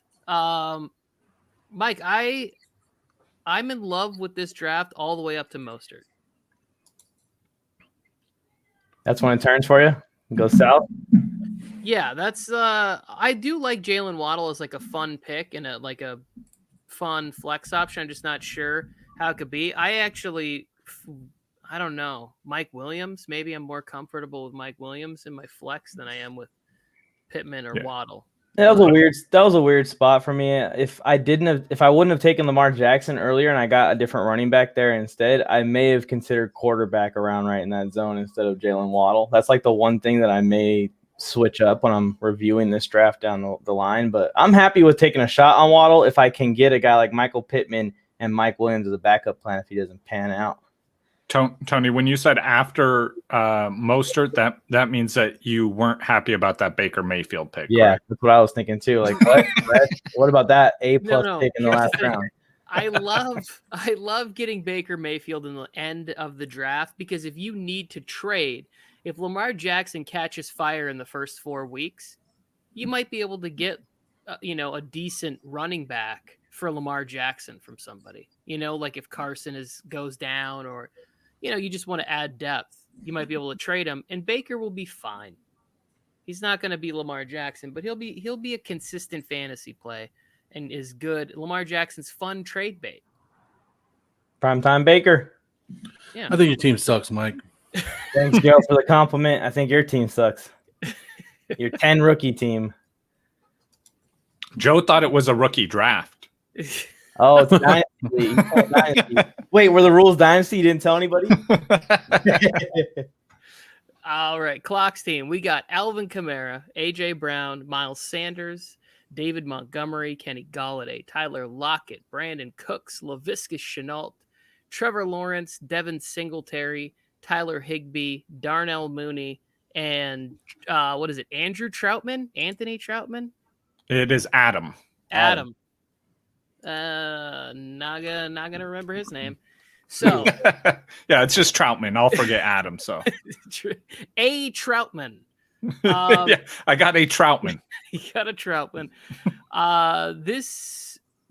S1: Mike, I'm in love with this draft all the way up to Mostert.
S2: That's when it turns for you. Go south.
S1: Yeah, that's I do like Jalen Waddle as like a fun pick and a fun flex option. I'm just not sure how it could be. I don't know. Mike Williams. Maybe I'm more comfortable with Mike Williams in my flex than I am with Pittman or Waddle.
S2: That was a weird spot for me. If I wouldn't have taken Lamar Jackson earlier and I got a different running back there instead, I may have considered quarterback around right in that zone instead of Jalen Waddle. That's like the one thing that I may switch up when I'm reviewing this draft down the line. But I'm happy with taking a shot on Waddle if I can get a guy like Michael Pittman and Mike Williams as a backup plan if he doesn't pan out.
S4: Tony, when you said after Mostert, that means that you weren't happy about that Baker Mayfield pick.
S2: Yeah,
S4: correct?
S2: that's what I was thinking too. Like, what about that A+ pick in the last round?
S1: I love getting Baker Mayfield in the end of the draft because if you need to trade, if Lamar Jackson catches fire in the first 4 weeks, you might be able to get a decent running back for Lamar Jackson from somebody. Like if Carson goes down or you just want to add depth, you might be able to trade him, and Baker will be fine. He's not going to be Lamar Jackson, but he'll be a consistent fantasy play and is good. Lamar Jackson's fun trade bait.
S2: Primetime Baker.
S1: Yeah.
S3: I think your team sucks, Mike.
S2: Thanks, Joe, for the compliment. I think your team sucks. Your 10 rookie team.
S4: Joe thought it was a rookie draft.
S2: Oh, it's Dynasty. Dynasty. Wait, were the rules Dynasty? You didn't tell anybody?
S1: All right, Clocks team. We got Alvin Kamara, A.J. Brown, Miles Sanders, David Montgomery, Kenny Golladay, Tyler Lockett, Brandon Cooks, Laviska Shenault, Trevor Lawrence, Devin Singletary, Tyler Higbee, Darnell Mooney, and Andrew Troutman? Anthony Troutman?
S4: It is Adam.
S1: Not gonna remember his name. So
S4: yeah, it's just Troutman. I'll forget Adam. So
S1: A Troutman.
S4: Yeah, I got a Troutman.
S1: You got a Troutman.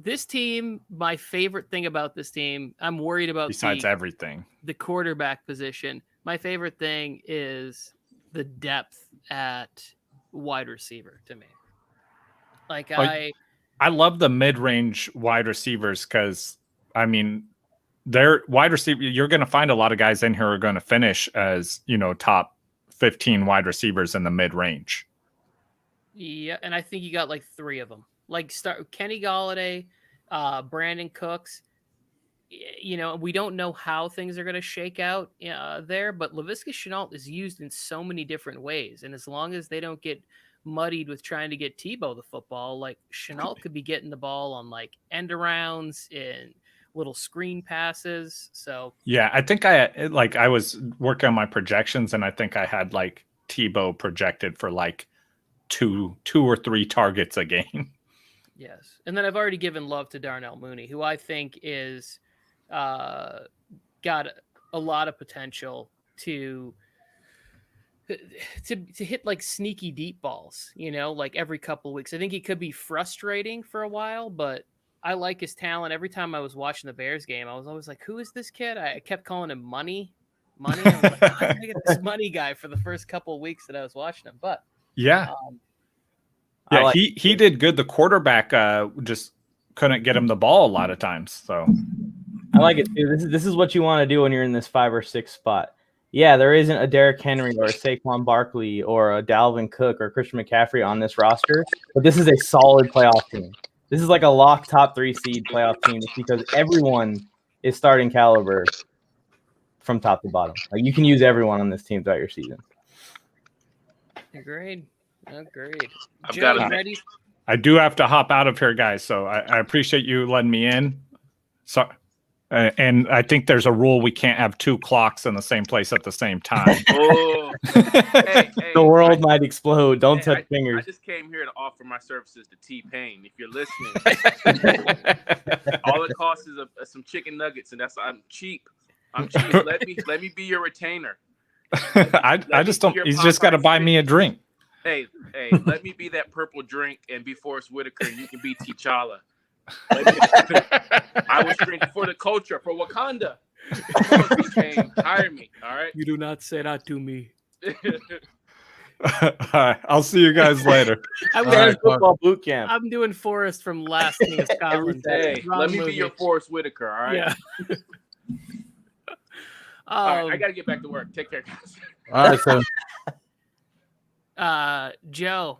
S1: This team, my favorite thing about this team, I'm worried about
S4: besides everything,
S1: the quarterback position. My favorite thing is the depth at wide receiver to me. Like
S4: I love the mid-range wide receivers because, I mean, they're wide receiver. You're going to find a lot of guys in here who are going to finish as, top 15 wide receivers in the mid-range.
S1: Yeah, and I think you got like 3 of them. Like Kenny Golladay, Brandon Cooks. We don't know how things are going to shake out there, but Laviska Shenault is used in so many different ways. And as long as they don't get muddied with trying to get Tebow the football, like Shenault could be getting the ball on like end arounds and little screen passes. So
S4: yeah, I think I was working on my projections and I think I had like Tebow projected for like two or 3 targets a game.
S1: Yes. And then I've already given love to Darnell Mooney, who I think is got a lot of potential to hit like sneaky deep balls, like every couple of weeks. I think he could be frustrating for a while, but I like his talent. Every time I was watching the Bears game, I was always like, who is this kid? I kept calling him Money. I was like, I'm gonna get this Money guy for the first couple of weeks that I was watching him. But
S4: yeah. He did good. The quarterback just couldn't get him the ball a lot of times. So
S2: I like it too. This is what you want to do when you're in this 5 or 6 spot. Yeah, there isn't a Derrick Henry or a Saquon Barkley or a Dalvin Cook or Christian McCaffrey on this roster, but this is a solid playoff team. This is like a lock top 3 seed playoff team because everyone is starting caliber from top to bottom. Like you can use everyone on this team throughout your season.
S1: Agreed.
S5: I've got a
S4: I do have to hop out of here, guys. So I appreciate you letting me in. So, and I think there's a rule we can't have 2 clocks in the same place at the same time.
S5: Oh, hey,
S2: The world might explode. Don't touch
S5: I
S2: fingers.
S5: just came here to offer my services to T-Pain. If you're listening, all it costs is some chicken nuggets, and I'm cheap. I'm cheap. Let me be your retainer.
S4: I just don't. He's just got to buy me a drink.
S5: Hey, let me be that purple drink and be Forrest Whitaker, and you can be T'Challa. I was drinking for the culture, for Wakanda. Hire me, all right?
S1: You do not say that to me.
S4: All right, I'll see you guys later.
S2: Football boot camp.
S1: I'm doing Forrest from Last King of Scotland.
S5: Hey,
S1: Wrong
S5: let me
S1: movie.
S5: be your Forrest Whitaker, all right?
S1: Yeah.
S5: All right, I got to get back to work. Take care, guys.
S3: All right, so
S1: Joe,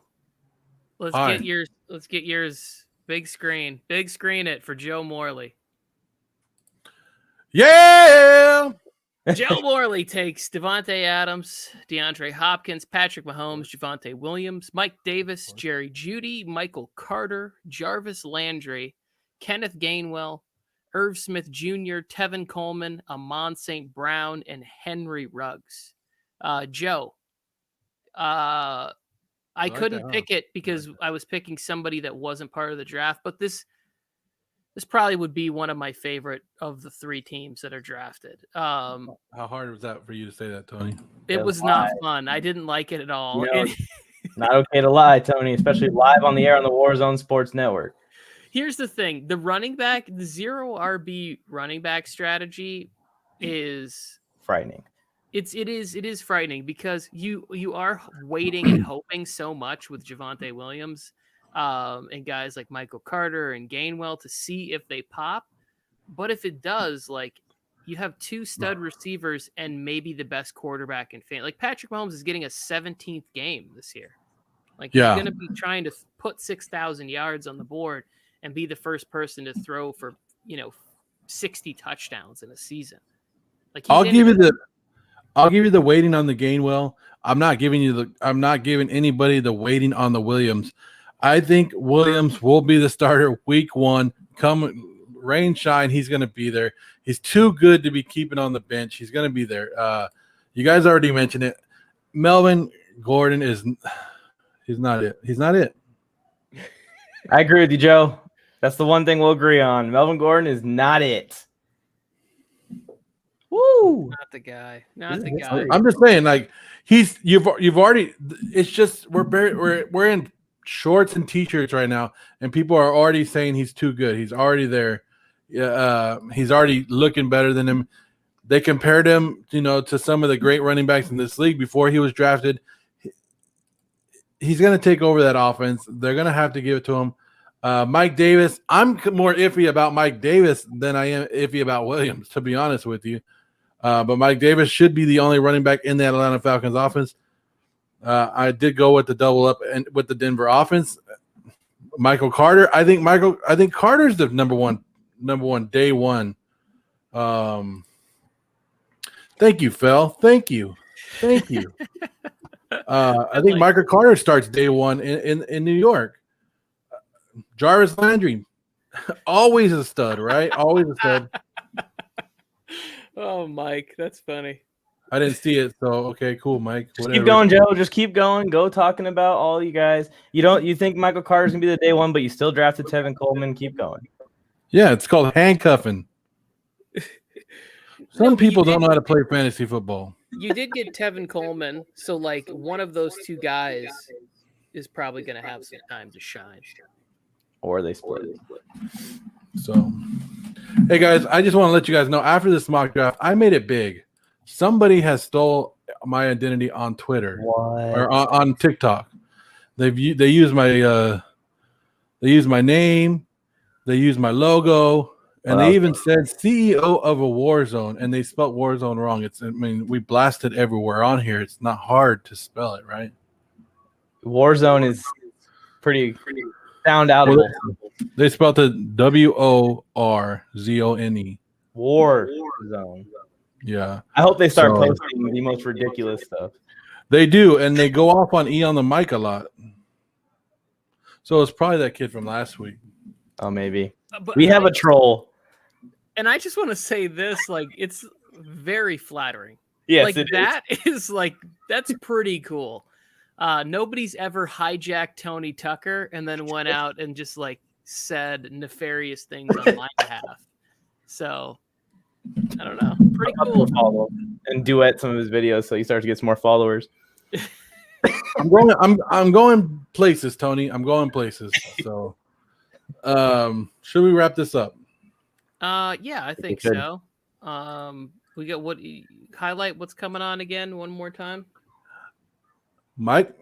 S1: let's
S3: Hi.
S1: get yours. Let's get yours. Big screen it for Joe Morley.
S3: yeah.
S1: Joe Morley takes Devontae Adams, DeAndre Hopkins, Patrick Mahomes, Javonte Williams, Mike Davis, Jerry Jeudy, Michael Carter, Jarvis Landry, Kenneth Gainwell, Irv Smith Jr., Tevin Coleman, Amon St. Brown, and Henry Ruggs. Joe, I
S3: like
S1: couldn't
S3: that,
S1: pick it because I was picking somebody that wasn't part of the draft, but this probably would be one of my favorite of the 3 teams that are drafted.
S3: How hard was that for you to say that, Tony?
S1: It was not fun. I didn't like it at all.
S2: You know, not okay to lie, Tony, especially live on the air on the Warzone Sports Network.
S1: Here's the thing. The zero RB running back strategy is
S2: Frightening.
S1: it is frightening because you are waiting and hoping so much with Javonte Williams and guys like Michael Carter and Gainwell to see if they pop. But if it does, like, you have 2 stud receivers and maybe the best quarterback in fan. Like, Patrick Mahomes is getting a 17th game this year. Like, he's going to be trying to put 6,000 yards on the board and be the first person to throw for, 60 touchdowns in a season. Like,
S3: I'll give you the waiting on the Gainwell. I'm not giving anybody the waiting on the Williams. I think Williams will be the starter week 1. Come rain, shine, he's going to be there. He's too good to be keeping on the bench. He's going to be there. You guys already mentioned it. Melvin Gordon he's not it. He's not it.
S2: I agree with you, Joe. That's the one thing we'll agree on. Melvin Gordon is not it. Woo!
S1: Not the guy. Not the guy.
S3: I'm just saying, like, you've already. It's just we're in shorts and t-shirts right now, and people are already saying he's too good. He's already there. He's already looking better than him. They compared him, to some of the great running backs in this league before he was drafted. He's going to take over that offense. They're going to have to give it to him. Mike Davis, I'm more iffy about Mike Davis than I am iffy about Williams, to be honest with you. But Mike Davis should be the only running back in the Atlanta Falcons offense. I did go with the double up and with the Denver offense. Michael Carter, I think Carter's the number one day one. Thank you, Phil. Thank you. I think Michael Carter starts day 1 in New York. Jarvis Landry, always a stud, right? Always a stud.
S1: Oh, Mike, that's funny.
S3: I didn't see it, so okay, cool, Mike.
S2: Just keep going, Joe. Just keep going. Go talking about all you guys. You think Michael Carter's gonna be the day 1, but you still drafted Tevin Coleman. Keep going.
S3: Yeah, it's called handcuffing. Some people don't know how to play fantasy football.
S1: You did get Tevin Coleman, so like one of those 2 guys is probably going to have some time to shine.
S2: Or they split.
S3: So, hey guys, I just want to let you guys know after this mock draft, I made it big. Somebody has stole my identity on Twitter or on TikTok. They use my name, they use my logo, and they even said CEO of a Warzone, and they spelled Warzone wrong. We blasted everywhere on here. It's not hard to spell it, right?
S2: Warzone is pretty sound out.
S3: Well, they spelled it Warzone.
S2: Warzone.
S3: Yeah.
S2: I hope they start posting the most ridiculous stuff.
S3: They do, and they go off on E on the mic a lot. So it's probably that kid from last week.
S2: Oh, maybe.
S1: But
S2: We have a troll.
S1: And I just want to say this, like, it's very flattering.
S2: Yes,
S1: like that is like that's pretty cool. Nobody's ever hijacked Tony Tucker and then went out and just like said nefarious things on my behalf. So I don't know. Pretty cool.
S2: Follow and duet some of his videos so he starts to get some more followers.
S3: I'm going places, Tony. I'm going places. So should we wrap this up?
S1: Yeah, I think so. We got highlight what's coming on again one more time.
S3: Mike?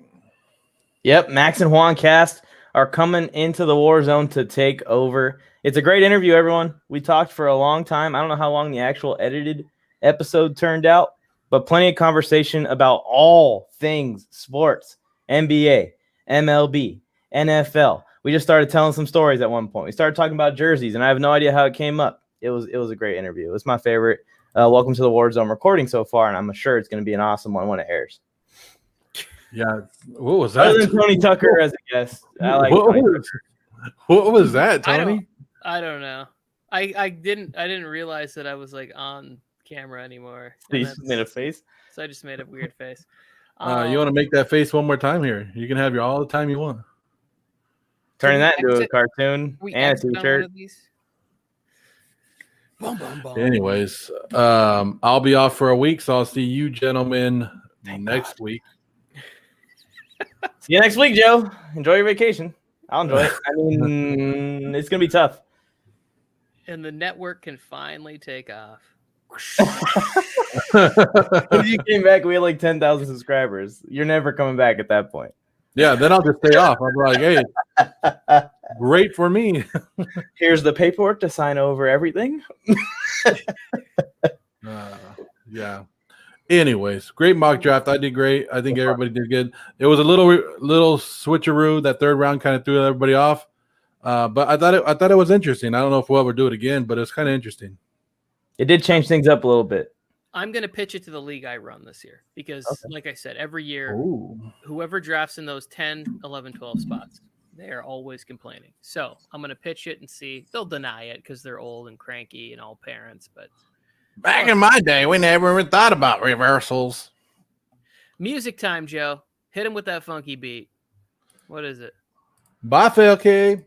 S2: Yep, Max and Juan Cast are coming into the Warzone to take over. It's a great interview, everyone. We talked for a long time. I don't know how long the actual edited episode turned out, but plenty of conversation about all things sports, NBA, MLB, NFL. We just started telling some stories at one point. We started talking about jerseys, and I have no idea how it came up. It was a great interview. It's my favorite. Welcome to the Warzone recording so far, and I'm sure it's going to be an awesome one when it airs.
S3: Yeah. What was that?
S2: Other than Tony Tucker as a guest. I like
S3: what was that, Tony?
S1: I don't know. I didn't realize that I was like on camera anymore.
S2: You just made a face?
S1: So I just made a weird face.
S3: You want to make that face one more time here? You can have all the time you want.
S2: Turning that into a cartoon and a t-shirt.
S1: Boom, boom, boom.
S3: Anyways, I'll be off for a week, so I'll see you gentlemen next week.
S2: See you next week, Joe. Enjoy your vacation. I'll enjoy it. I mean, it's going to be tough.
S1: And the network can finally take off.
S2: You came back, we had like 10,000 subscribers. You're never coming back at that point.
S3: Yeah, then I'll just stay off. I'm like, hey, great for me.
S2: Here's the paperwork to sign over everything.
S3: Yeah. Anyways, great mock draft. I did great. I think everybody did good. It was a little switcheroo. That third round kind of threw everybody off. But I thought it was interesting. I don't know if we'll ever do it again, but it's kind of interesting.
S2: It did change things up a little bit.
S1: I'm going to pitch it to the league I run this year because, like I said, every year, whoever drafts in those 10, 11, 12 spots, they are always complaining. So I'm going to pitch it and see. They'll deny it because they're old and cranky and all parents. But
S3: back in my day, we never even thought about reversals.
S1: Music time, Joe. Hit him with that funky beat. What is it?
S3: Bye, FLK.